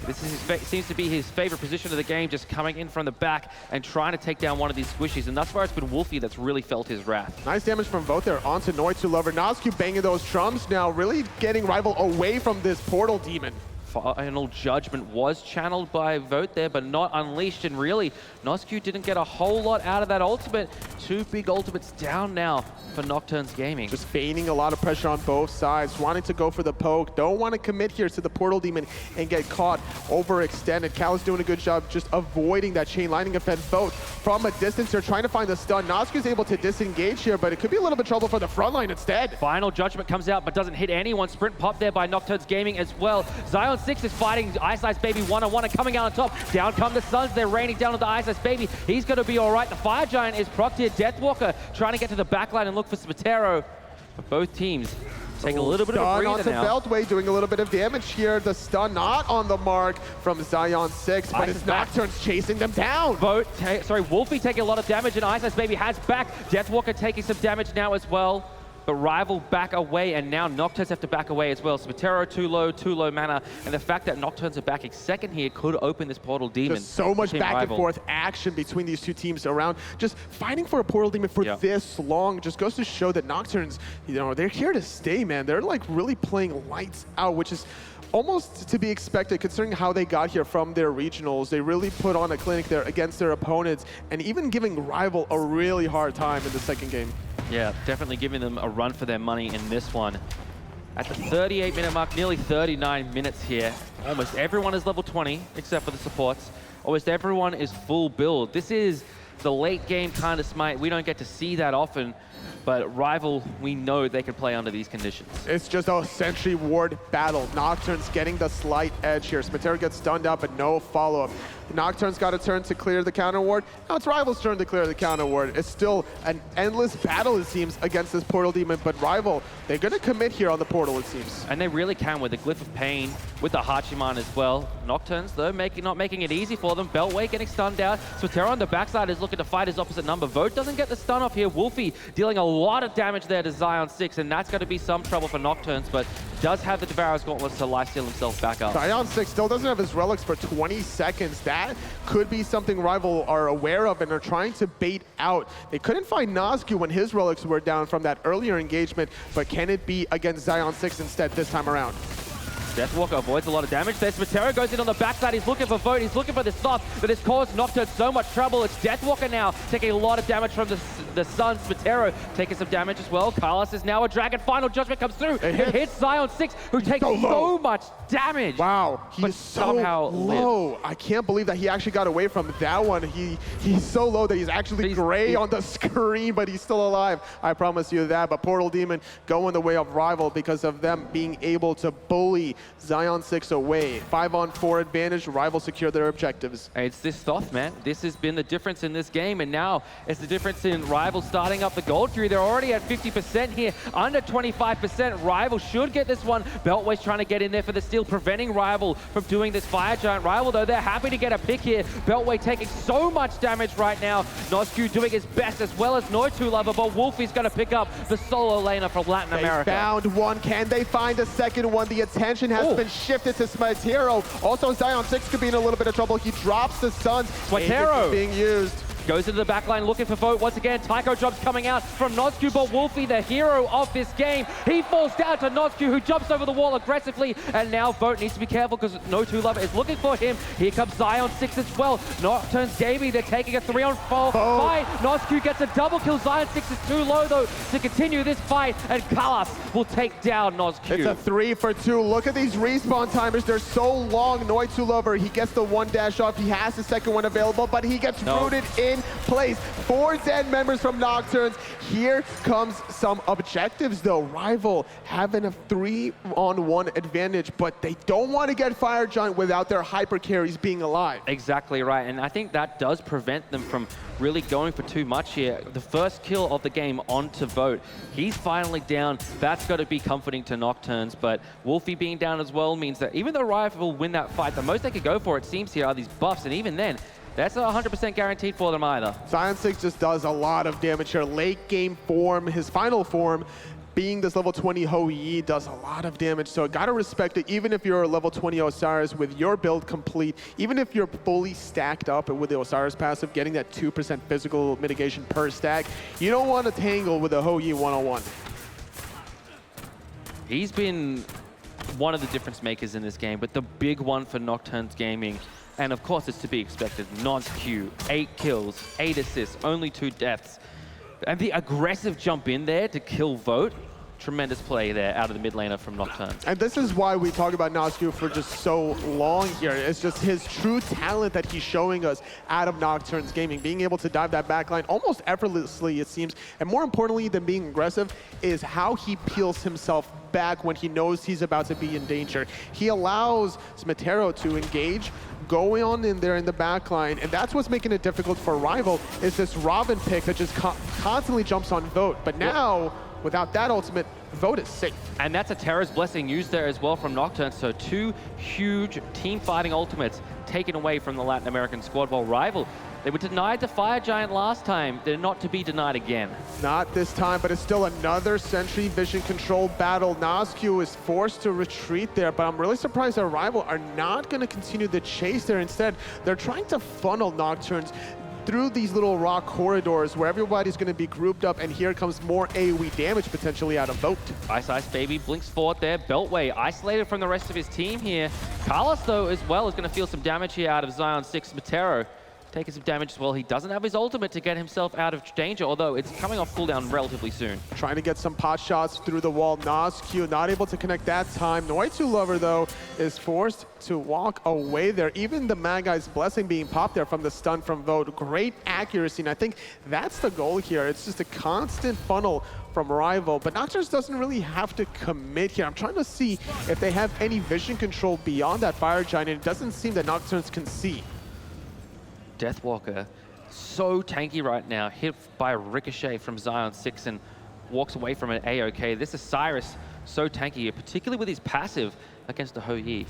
This is seems to be his favorite position of the game, just coming in from the back and trying to take down one of these squishies. And thus far, it's been Wlfy that's really felt his wrath. Nice damage from Vote there onto Noitulover. Nozq banging those drums now, really getting RivaL away from this Portal Demon. Final Judgment was channeled by Vote there, but not unleashed. And really, Nozq didn't get a whole lot out of that ultimate. 2 big ultimates down now for Nocturns Gaming. Just feigning a lot of pressure on both sides, wanting to go for the poke. Don't want to commit here to the Portal Demon and get caught overextended. Cal is doing a good job just avoiding that chain lightning effect. Vote from a distance here, trying to find the stun. Nozq is able to disengage here, but it could be a little bit trouble for the front line instead. Final Judgment comes out, but doesn't hit anyone. Sprint pop there by Nocturns Gaming as well. Zaionsix is fighting iceicebaby one-on-one and coming out on top. Down come the Suns. They're raining down on the iceicebaby. He's going to be all right. The Fire Giant is procced here. Deathwalker trying to get to the backline and look for Smite. But both teams take a little bit of a breather now. Beltway doing a little bit of damage here. The stun not on the mark from Zaionsix, but it's Nocturns chasing them down. Wlfy taking a lot of damage, and iceicebaby has back. Deathwalker taking some damage now as well. But RivaL back away, and now Nocturns have to back away as well. Smite too low mana, and the fact that Nocturns are backing second here could open this Portal Demon. There's so much back and forth action between these two teams around. Just fighting for a Portal Demon for this long just goes to show that Nocturns, you know, they're here to stay, man. They're like really playing lights out, which is almost to be expected considering how they got here from their regionals. They really put on a clinic there against their opponents, and even giving RivaL a really hard time in the second game. Yeah, definitely giving them a run for their money in this one. At the 38-minute mark, nearly 39 minutes here. Almost everyone is level 20, except for the supports. Almost everyone is full build. This is the late game kind of Smite. We don't get to see that often, but RivaL, we know they can play under these conditions. It's just a Sentry Ward battle. Nocturns getting the slight edge here. Smite gets stunned out, but no follow-up. Nocturns got a turn to clear the counter ward. Now it's RivaL's turn to clear the counter ward. It's still an endless battle, it seems, against this Portal Demon, but RivaL, they're going to commit here on the portal, it seems. And they really can with the Glyph of Pain, with the Hachiman as well. Nocturns, though, not making it easy for them. Beltway getting stunned out. Terra on the backside is looking looking to fight his opposite number. Vote doesn't get the stun off here. Wlfy dealing a lot of damage there to Zaionsix, and that's going to be some trouble for Nocturns, but does have the Devoure's Gauntlets to lifesteal himself back up. Zaionsix still doesn't have his relics for 20 seconds. That could be something RivaL are aware of and are trying to bait out. They couldn't find Nozq when his relics were down from that earlier engagement, but can it be against Zaionsix instead this time around? Deathwalker avoids a lot of damage there. Terra goes in on the backside. He's looking for Vote. He's looking for this Thoth, but it's caused Nocturne so much trouble. It's Deathwalker now taking a lot of damage from the Sun. Terra taking some damage as well. Carlos is now a Dragon. Final Judgment comes through. It hits Zaionsix, who takes so much damage. Wow, he's so low. I can't believe that he actually got away from that one. He's so low that he's actually gray on the screen, but he's still alive. I promise you that. But Portal Demon going the way of RivaL because of them being able to bully Zaionsix away. 5-on-4 advantage. RivaL secure their objectives. It's this Thoth, man. This has been the difference in this game, and now it's the difference in RivaL starting up the gold queue. They're already at 50% here, under 25%. RivaL should get this one. Beltway's trying to get in there for the steal, preventing RivaL from doing this Fire Giant. RivaL, though, they're happy to get a pick here. Beltway taking so much damage right now. Nozq doing his best, as well as Noitulover, but Wlfy's going to pick up the solo laner from Latin America. They found one. Can they find a second one? The attention has been shifted to SmiteVOD. Also, Zaionsix could be in a little bit of trouble. He drops the Suns. SmiteVOD being used. Goes into the backline looking for Vote once again. Tycho jumps coming out from Nozq, but Wlfy, the hero of this game, he falls down to Nozq, who jumps over the wall aggressively, and now Vote needs to be careful because Noitulover is looking for him. Here comes Zaionsix as well. Nocturns Gaming, they're taking a 3-on-4 fight. Nozq gets a double kill. Zaionsix is too low, though, to continue this fight, and Kalas will take down Nozq. It's a 3-for-2. Look at these respawn timers. They're so long. Noitulover, he gets the one dash off. He has the second one available, but he gets rooted in place. 4 dead members from Nocturns. Here comes some objectives, though. RivaL having a 3-on-1 advantage, but they don't want to get Fire Giant without their hyper carries being alive. Exactly right, and I think that does prevent them from really going for too much here. The first kill of the game onto Vote. He's finally down. That's got to be comforting to Nocturns, but Wlfy being down as well means that even though RivaL win that fight, the most they could go for, it seems here, are these buffs, and even then, that's not 100% guaranteed for them either. Zaionsix just does a lot of damage here. Late game form, his final form, being this level 20 Hou-Yi, does a lot of damage. So gotta respect it, even if you're a level 20 Osiris with your build complete, even if you're fully stacked up with the Osiris passive, getting that 2% physical mitigation per stack, you don't want to tangle with a Hou-Yi one-on-one. He's been one of the difference makers in this game, but the big one for Nocturns Gaming, and of course it's to be expected, Nozq, 8 kills, 8 assists, only 2 deaths. And the aggressive jump in there to kill Vote, tremendous play there out of the mid laner from Nocturns. And this is why we talk about Nozq for just so long here. It's just his true talent that he's showing us out of Nocturns Gaming. Being able to dive that backline almost effortlessly, it seems. And more importantly than being aggressive is how he peels himself back when he knows he's about to be in danger. He allows SmiteVOD to engage, going on in there in the backline, and that's what's making it difficult for RivaL, is this Robin pick that just constantly jumps on Vote. But now, without that ultimate, Vote is safe. And that's a Terra's Blessing used there as well from Nocturne, so 2 huge team fighting ultimates taken away from the Latin American squad, while RivaL, they were denied the Fire Giant last time. They're not to be denied again. Not this time, but it's still another Sentry Vision Control battle. Nozq is forced to retreat there, but I'm really surprised that RivaL are not going to continue the chase there. Instead, they're trying to funnel Nocturns through these little rock corridors where everybody's going to be grouped up, and here comes more AoE damage potentially out of Vote. iceicebaby blinks forward there. Beltway isolated from the rest of his team here. Carlos, though, as well, is going to feel some damage here out of Zaionsix. SmiteVOD taking some damage as well. He doesn't have his ultimate to get himself out of danger, although it's coming off cooldown relatively soon. Trying to get some pot shots through the wall. Nozq not able to connect that time. Noitulover, though, is forced to walk away there. Even the Magai's Blessing being popped there from the stun from Vote. Great accuracy, and I think that's the goal here. It's just a constant funnel from RivaL, but Nocturnes doesn't really have to commit here. I'm trying to see if they have any vision control beyond that Fire Giant, and it doesn't seem that Nocturnes can see. Deathwalker, so tanky right now, hit by a ricochet from Zaionsix and walks away from an A-OK. This Osiris, so tanky here, particularly with his passive against the Hou-Yi.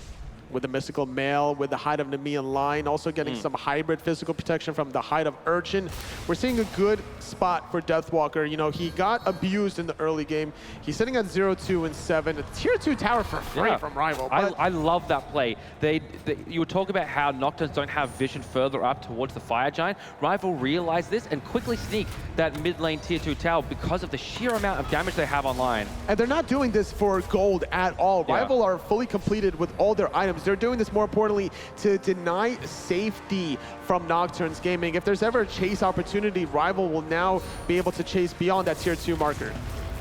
with the Mystical Mail, with the Hide of Nemean Line, also getting some hybrid physical protection from the Hide of Urchin. We're seeing a good spot for Deathwalker. You know, he got abused in the early game. He's sitting at 0-2 and 7. A tier 2 tower for free from RivaL. I love that play. You would talk about how Nocturns don't have vision further up towards the Fire Giant. RivaL realized this and quickly sneak that mid lane tier 2 tower because of the sheer amount of damage they have online. And they're not doing this for gold at all. RivaL are fully completed with all their items. They're doing this more importantly to deny safety from Nocturns Gaming. If there's ever a chase opportunity, RivaL will now be able to chase beyond that tier 2 marker.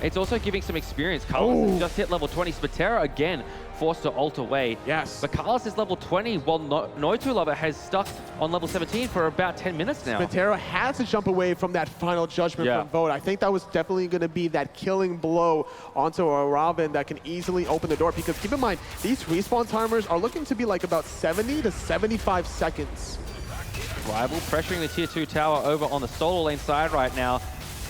It's also giving some experience. Carlos has just hit level 20. Terra again forced to ult away. Yes. But Carlos is level 20, while Noitulover has stuck on level 17 for about 10 minutes now. Terra had to jump away from that final judgment from Vote. I think that was definitely going to be that killing blow onto a Robin that can easily open the door, because keep in mind, these respawn timers are looking to be like about 70 to 75 seconds. RivaL pressuring the tier 2 tower over on the solo lane side right now.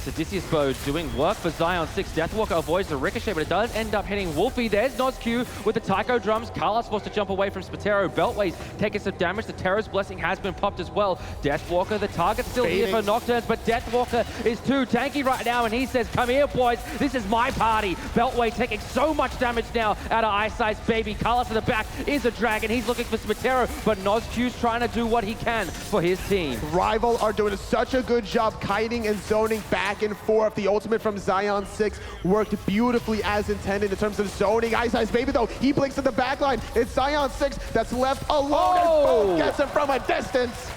Odysseus Bow doing work for Zaionsix. Deathwalker avoids the ricochet, but it does end up hitting Wlfy. There's Nozq with the taiko drums. Carlos forced to jump away from Spitero. Beltway's taking some damage. The Terra's blessing has been popped as well. Deathwalker, the target's still here for Nocturns, but Deathwalker is too tanky right now, and he says, come here, boys. This is my party. Beltway taking so much damage now out of iceicebaby. Carlos in the back is a dragon. He's looking for Spitero, but Nozq's trying to do what he can for his team. RivaL are doing such a good job kiting and zoning back and forth. The ultimate from Zaionsix worked beautifully as intended in terms of zoning. iceicebaby though, he blinks in the back line. It's Zaionsix that's left alone, and Vote gets him from a distance.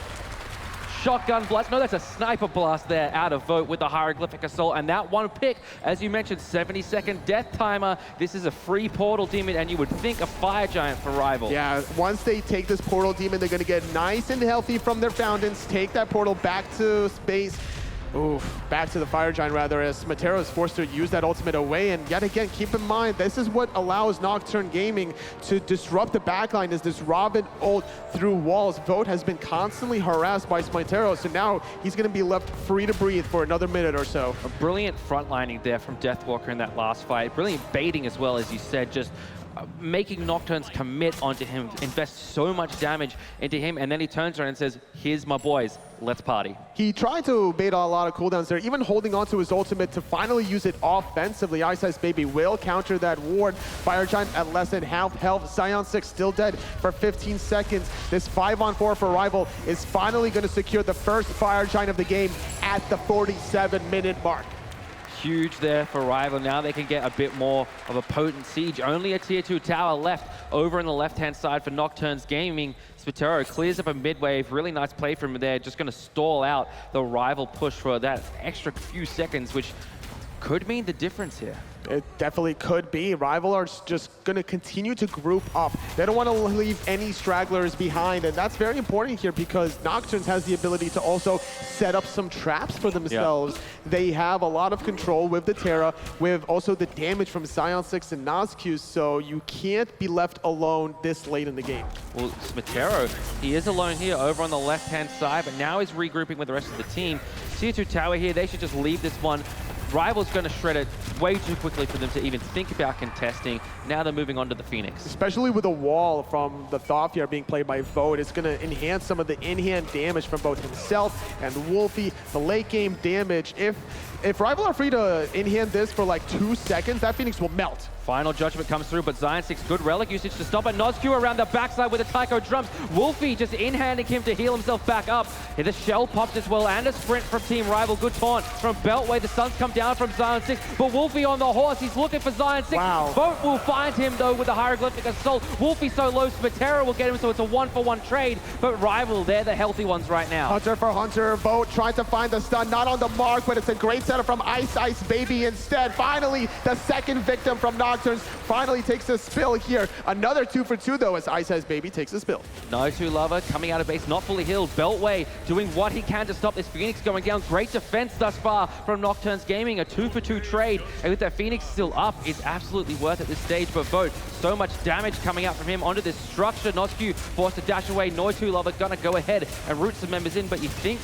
Shotgun blast. No, that's a sniper blast there out of Vote with the hieroglyphic assault. And that one pick, as you mentioned, 70-second death timer. This is a free portal demon, and you would think a fire giant for RivaL. Yeah, once they take this portal demon, they're going to get nice and healthy from their fountains, take that portal back to space. Oof, back to the Fire Giant rather, as Smitero is forced to use that ultimate away. And yet again, keep in mind, this is what allows Nocturne Gaming to disrupt the backline, is this Robin ult through walls. Vote has been constantly harassed by Smitero, so now he's going to be left free to breathe for another minute or so. A brilliant frontlining there from Deathwalker in that last fight. Brilliant baiting as well, as you said, just making Nocturnes commit onto him, invest so much damage into him, and then he turns around and says, here's my boys, let's party. He tried to bait a lot of cooldowns there, even holding on to his ultimate to finally use it offensively. iceicebaby will counter that ward. Fire Giant at less than half health. Zaionsix still dead for 15 seconds. This 5-on-4 for RivaL is finally going to secure the first Fire Giant of the game at the 47-minute mark. Huge there for RivaL. Now they can get a bit more of a potent siege. Only a tier 2 tower left over on the left-hand side for Nocturns Gaming. Spitero clears up a mid-wave. Really nice play from him there. Just going to stall out the RivaL push for that extra few seconds, which could mean the difference here. It definitely could be. RivaL are just going to continue to group up. They don't want to leave any stragglers behind, and that's very important here because Nocturnes has the ability to also set up some traps for themselves. Yeah. They have a lot of control with the Terra, with also the damage from Zaionsix and Nozq, so you can't be left alone this late in the game. Well, Smitero, he is alone here over on the left-hand side, but now he's regrouping with the rest of the team. Tier 2 tower here, they should just leave this one. RivaL's going to shred it way too quickly for them to even think about contesting. Now they're moving on to the Phoenix. Especially with a wall from the Thoth here being played by Vote, it's going to enhance some of the in-hand damage from both himself and Wlfy. The late game damage, if RivaL are free to in-hand this for like 2 seconds, that Phoenix will melt. Final judgment comes through, but Zaionsix, good relic usage to stop it. Nozq around the backside with the taiko drums. Wlfy just in-handing him to heal himself back up. And the shell popped as well, and a sprint from Team RivaL. Good taunt from Beltway. The sun's come down from Zaionsix, but Wlfy on the horse. He's looking for Zaionsix. Wow. Vote will find him, though, with the hieroglyphic assault. Wlfy so low, Terra will get him, so it's a 1-for-1 trade. But RivaL, they're the healthy ones right now. Hunter for Hunter. Vote trying to find the stun, not on the mark, but it's a great setup from iceicebaby instead. Finally, the second victim from Nocturnes finally takes a spill here. Another 2-for-2 though, as iceicebaby takes a spill. Noitulover coming out of base, not fully healed. Beltway doing what he can to stop this Phoenix going down. Great defense thus far from Nocturns Gaming. A 2-for-2 trade, and with that Phoenix still up, it's absolutely worth at this stage. But Vote, so much damage coming out from him onto this structure. Nozq forced to dash away. Noitulover gonna go ahead and root some members in, but you think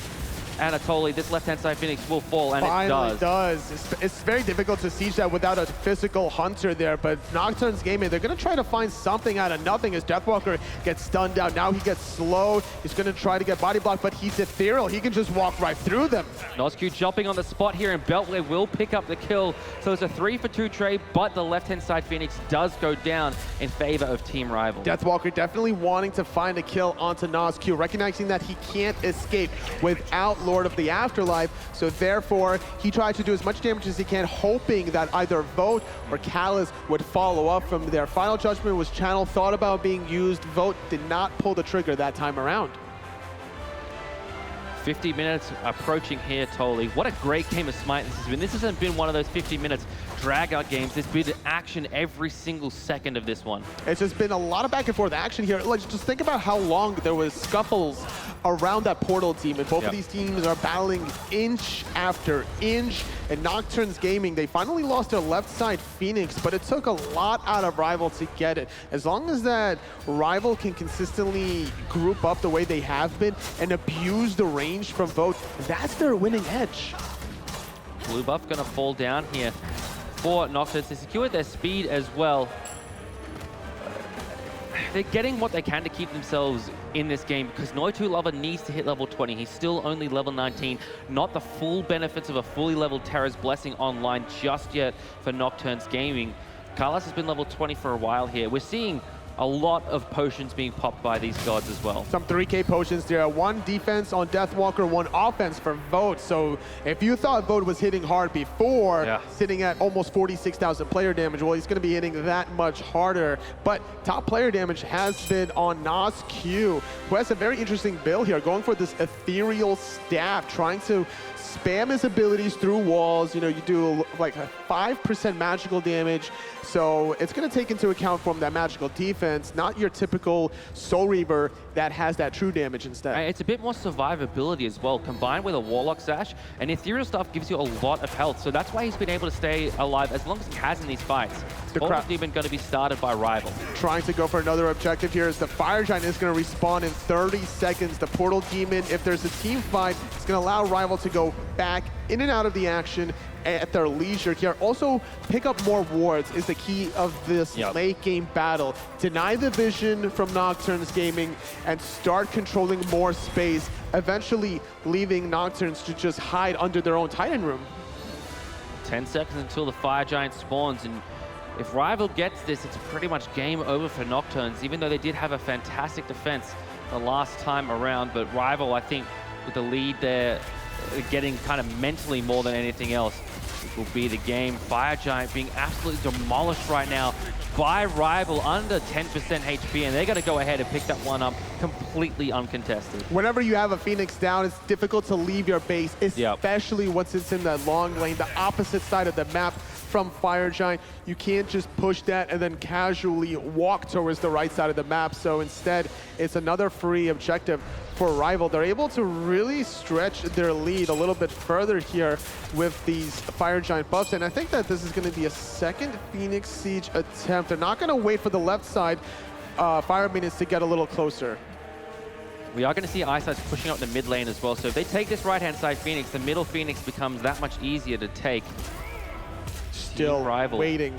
Anatoly, this left-hand side Phoenix will fall, and Finally it does. It's very difficult to siege that without a physical hunter there, but Nocturns Gaming, they're going to try to find something out of nothing as Deathwalker gets stunned out. Now he gets slow. He's going to try to get body blocked, but he's ethereal. He can just walk right through them. Nozq jumping on the spot here, and Beltway will pick up the kill. So it's a 3-for-2 trade, but the left-hand side Phoenix does go down in favor of Team RivaL. Deathwalker definitely wanting to find a kill onto Nozq, recognizing that he can't escape without Lord of the Afterlife, so therefore he tried to do as much damage as he can, hoping that either Vote or Callus would follow up from there. Final Judgment was channel, thought about being used. Vote did not pull the trigger that time around. 50 minutes approaching here, Toly. What a great game of Smite this has been. This hasn't been one of those 50 minutes drag-out games. There's been action every single second of this one. It's just been a lot of back and forth action here. Like, just think about how long there was scuffles around that portal team, and both of these teams are battling inch after inch. And Nocturns Gaming, they finally lost their left side Phoenix, but it took a lot out of RivaL to get it. As long as that RivaL can consistently group up the way they have been and abuse the range from Vote, that's their winning edge. Blue buff gonna fall down here for Nocturns to secure their speed as well. They're getting what they can to keep themselves in this game because Noitulover needs to hit level 20. He's still only level 19. Not the full benefits of a fully leveled Terra's Blessing online just yet for Nocturns Gaming. Carlos has been level 20 for a while here. We're seeing a lot of potions being popped by these gods as well. Some 3K potions there. 1 defense on Deathwalker, 1 offense for Vote. So if you thought Vote was hitting hard before, sitting at almost 46,000 player damage, well, he's going to be hitting that much harder. But top player damage has been on Nozq, who has a very interesting build here, going for this ethereal staff, trying to spam his abilities through walls. You know, you do like a 5% magical damage. So it's going to take into account from that magical defense, not your typical Soul Reaver that has that true damage instead. It's a bit more survivability as well, combined with a Warlock Sash, and ethereal stuff gives you a lot of health. So that's why he's been able to stay alive as long as he has in these fights. Almost even going to be started by RivaL. Trying to go for another objective here as the Fire Giant is going to respawn in 30 seconds. The Portal Demon, if there's a team fight, it's going to allow RivaL to go back in and out of the action at their leisure here. Also, pick up more wards is the key of this late game battle. Deny the vision from Nocturns Gaming and start controlling more space, eventually leaving Nocturns to just hide under their own Titan room. 10 seconds until the Fire Giant spawns, and if RivaL gets this, it's pretty much game over for Nocturns, even though they did have a fantastic defense the last time around. But RivaL, I think, with the lead there, getting kind of mentally more than anything else, it will be the game. Fire Giant being absolutely demolished right now by RivaL, under 10% HP, and they're going to go ahead and pick that one up completely uncontested. Whenever you have a Phoenix down, it's difficult to leave your base, especially once it's in that long lane, the opposite side of the map from Fire Giant. You can't just push that and then casually walk towards the right side of the map. So instead, it's another free objective for RivaL. They're able to really stretch their lead a little bit further here with these Fire Giant buffs. And I think that this is going to be a second Phoenix Siege attempt. They're not going to wait for the left side Fire Minions to get a little closer. We are going to see iceice pushing up the mid lane as well. So if they take this right-hand side Phoenix, the middle Phoenix becomes that much easier to take. Still waiting.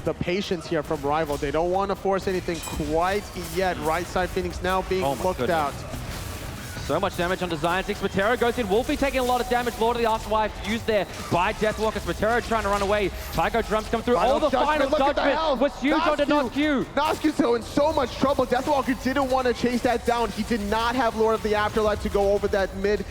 The patience here from RivaL. They don't want to force anything quite yet. Right side Phoenix now being looked out. So much damage onto Zaionsix. Terra goes in. Wlfy taking a lot of damage. Lord of the Afterlife used there by Deathwalker. Terra trying to run away. Tycho drums come through. The final judgment was huge onto Nozq. Nozq's in so much trouble. Deathwalker didn't want to chase that down. He did not have Lord of the Afterlife to go over that mid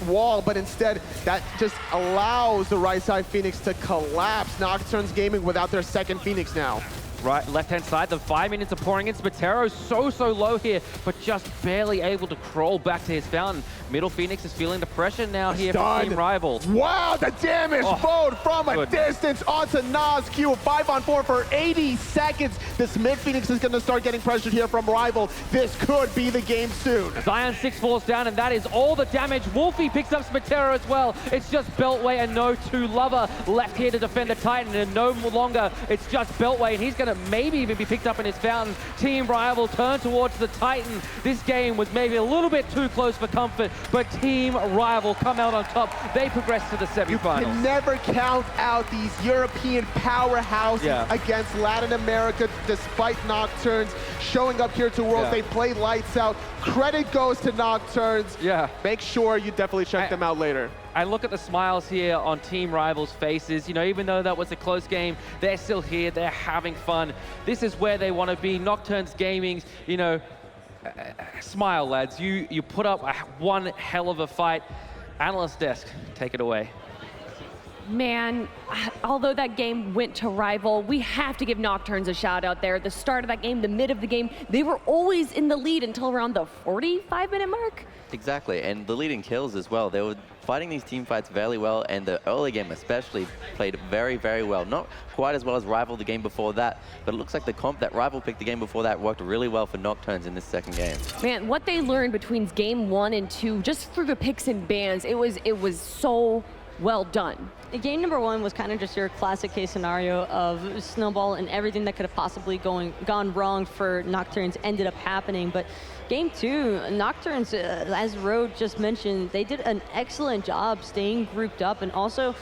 wall, but instead that just allows the right side Phoenix to collapse. Nocturns Gaming without their second Phoenix now. Right, left-hand side, the 5 minutes are pouring in. Spatero's so low here, but just barely able to crawl back to his fountain. Middle Phoenix is feeling the pressure now here from Team RivaL. Wow, the damage flowed from a distance onto Nozq. 5-on-4 for 80 seconds. This mid Phoenix is going to start getting pressured here from RivaL. This could be the game soon. Zaionsix falls down, and that is all the damage. Wlfy picks up Spatero as well. It's just Beltway and Noitulover left here to defend the Titan, and no longer it's just Beltway, and he's going to maybe even be picked up in his fountain. Team RivaL turn towards the Titan. This game was maybe a little bit too close for comfort but Team RivaL come out on top. They progress to the You semifinals. can never count out these European powerhouses against Latin America, despite Nocturns showing up here to Worlds. They play lights out. Credit goes to Nocturns. Make sure you definitely check them out later. I look at the smiles here on Team RivaL's faces. You know, even though that was a close game, they're still here. They're having fun. This is where they want to be. Nocturns Gaming's, you know, smile, lads. You put up one hell of a fight. Analyst desk, take it away. Man, although that game went to RivaL, we have to give Nocturns a shout out there. The start of that game, the mid of the game, they were always in the lead until around the 45-minute mark. Exactly, and the leading kills as well. They were fighting these team fights very well, and the early game especially played very, very well. Not quite as well as RivaL the game before that, but it looks like the comp that RivaL picked the game before that worked really well for Nocturns in this second game. Man, what they learned between game 1 and 2, just through the picks and bans, it was so well done. Game number 1 was kind of just your classic case scenario of snowball, and everything that could have possibly gone wrong for Nocturns ended up happening. But game 2, Nocturns, as Ro just mentioned, they did an excellent job staying grouped up and also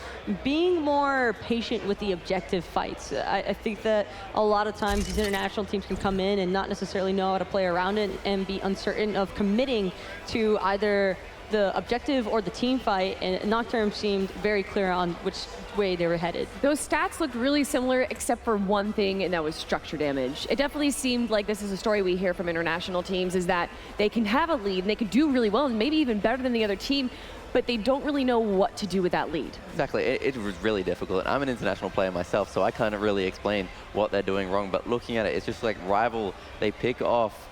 being more patient with the objective fights. I think that a lot of times these international teams can come in and not necessarily know how to play around it and be uncertain of committing to either the objective or the team fight, and Nocturne seemed very clear on which way they were headed. Those stats looked really similar except for one thing, and that was structure damage. It definitely seemed like this is a story we hear from international teams, is that they can have a lead and they can do really well and maybe even better than the other team, but they don't really know what to do with that lead. Exactly, it was really difficult. I'm an international player myself, so I can't really explain what they're doing wrong, but looking at it, it's just like RivaL, they pick off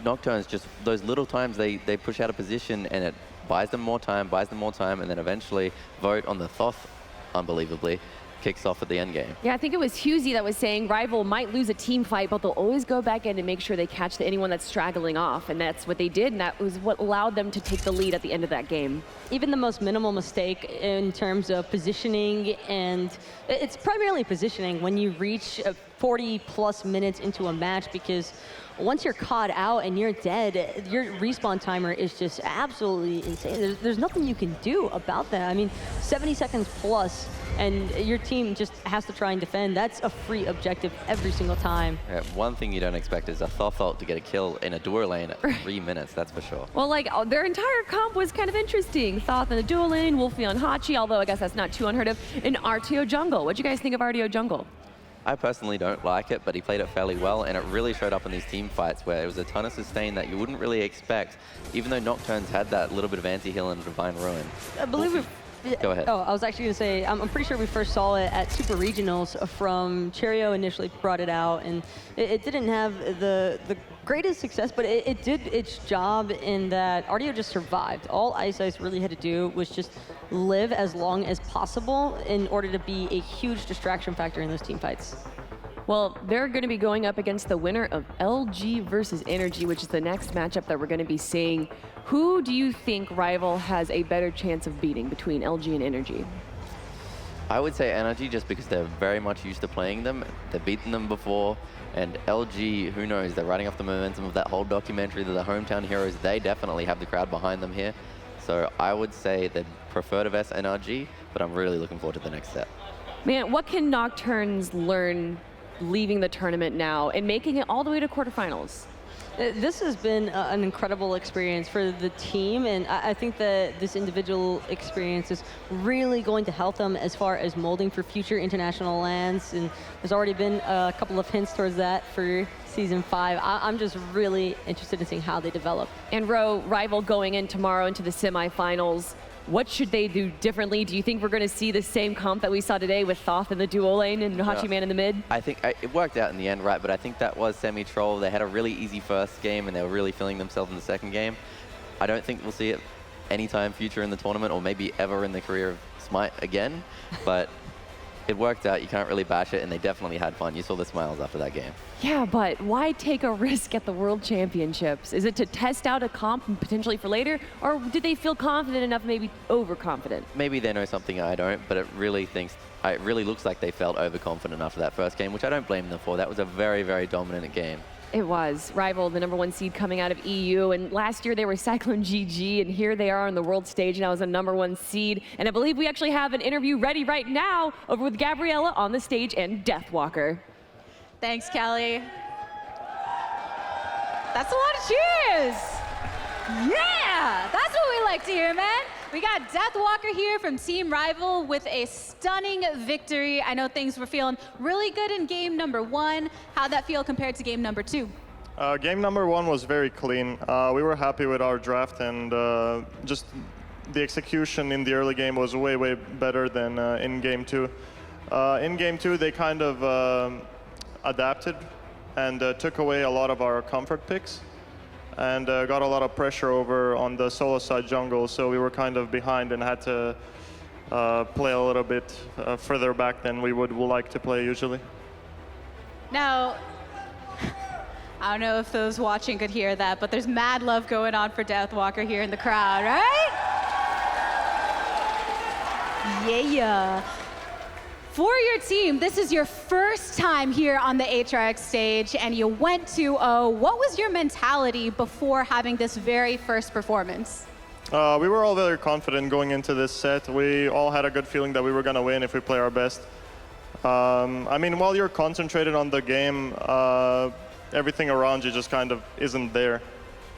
Nocturnes, just those little times they push out a position and it buys them more time, and then eventually vote on the Thoth, unbelievably, kicks off at the end game. Yeah, I think it was Husey that was saying RivaL might lose a team fight, but they'll always go back in and make sure they catch anyone that's straggling off, and that's what they did, and that was what allowed them to take the lead at the end of that game. Even the most minimal mistake in terms of positioning, and it's primarily positioning when you reach 40+ minutes into a match, because once you're caught out and you're dead, your respawn timer is just absolutely insane. There's nothing you can do about that. I mean, 70 seconds plus, and your team just has to try and defend. That's a free objective every single time. Yeah, one thing you don't expect is a Thoth ult to get a kill in a duo lane at 3 minutes, that's for sure. Well, like, their entire comp was kind of interesting. Thoth in the duo lane, Wlfy on Hachi, although I guess that's not too unheard of, in Artio jungle. What'd you guys think of Artio jungle? I personally don't like it, but he played it fairly well, and it really showed up in these team fights where it was a ton of sustain that you wouldn't really expect, even though Nocturnes had that little bit of anti-heal and Divine Ruin. I believe Go ahead. Oh, I was actually going to say, I'm pretty sure we first saw it at Super Regionals from Cherio initially brought it out, and it didn't have the greatest success, but it did its job in that Artio just survived. All Ice really had to do was just live as long as possible in order to be a huge distraction factor in those team fights. Well, they're going to be going up against the winner of LG versus Energy, which is the next matchup that we're going to be seeing. Who do you think RivaL has a better chance of beating between LG and Energy? I would say Energy, just because they're very much used to playing them. They've beaten them before, and LG, who knows, they're riding off the momentum of that whole documentary. They're the hometown heroes. They definitely have the crowd behind them here. So I would say they'd prefer to vs NRG, but I'm really looking forward to the next set. Man, what can Nocturnes learn leaving the tournament now and making it all the way to quarterfinals? This has been an incredible experience for the team, and I think that this individual experience is really going to help them as far as molding for future international lands, and there's already been a couple of hints towards that for Season 5. I'm just really interested in seeing how they develop. And RivaL going in tomorrow into the semifinals. What should they do differently? Do you think we're going to see the same comp that we saw today with Thoth in the duo lane and Hachiman in the mid? I think it worked out in the end, right? But I think that was semi-troll. They had a really easy first game, and they were really feeling themselves in the second game. I don't think we'll see it anytime future in the tournament, or maybe ever in the career of Smite again. But it worked out. You can't really bash it, and they definitely had fun. You saw the smiles after that game. Yeah, but why take a risk at the World Championships? Is it to test out a comp potentially for later, or did they feel confident enough, maybe overconfident? Maybe they know something I don't, but it really looks like they felt overconfident after that first game, which I don't blame them for. That was a very, very dominant game. It was. RivaL, the #1 seed coming out of EU, and last year they were Cyclone GG, and here they are on the world stage now as a #1 seed. And I believe we actually have an interview ready right now over with Gabriella on the stage and Deathwalker. Thanks, Kelly. That's a lot of cheers. Yeah, that's what we like to hear, man. We got Deathwalker here from Team RivaL with a stunning victory. I know things were feeling really good in game #1. How'd that feel compared to game #2? Game #1 was very clean. We were happy with our draft, and just the execution in the early game was way, way better than in game 2. In game 2, they kind of adapted and took away a lot of our comfort picks, and got a lot of pressure over on the solo side jungle, so we were kind of behind and had to play a little bit further back than we would like to play usually. Now, I don't know if those watching could hear that, but there's mad love going on for Deathwalker here in the crowd, right? Yeah. For your team, this is your first time here on the HRX stage, and you went 2-0. What was your mentality before having this very first performance? We were all very confident going into this set. We all had a good feeling that we were going to win if we play our best. I mean, while you're concentrated on the game, everything around you just kind of isn't there.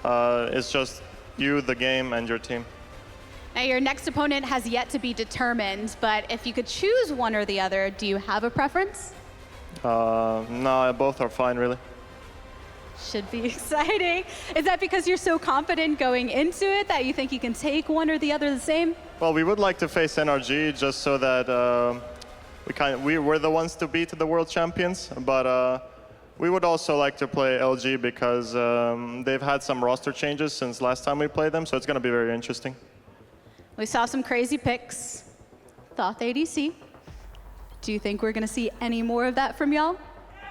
It's just you, the game, and your team. Now, your next opponent has yet to be determined, but if you could choose one or the other, do you have a preference? No, both are fine, really. Should be exciting. Is that because you're so confident going into it that you think you can take one or the other the same? Well, we would like to face NRG just so that we're the ones to beat the world champions, but we would also like to play LG because they've had some roster changes since last time we played them, so it's going to be very interesting. We saw some crazy picks. Thoth ADC. Do you think we're going to see any more of that from y'all?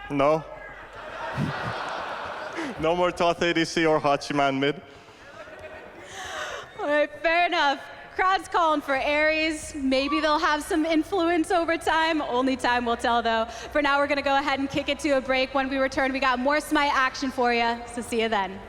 No. No more Thoth ADC or Hachiman mid. All right, fair enough. Crowd's calling for Ares. Maybe they'll have some influence over time. Only time will tell, though. For now, we're going to go ahead and kick it to a break. When we return, we got more Smite action for you, so see you then.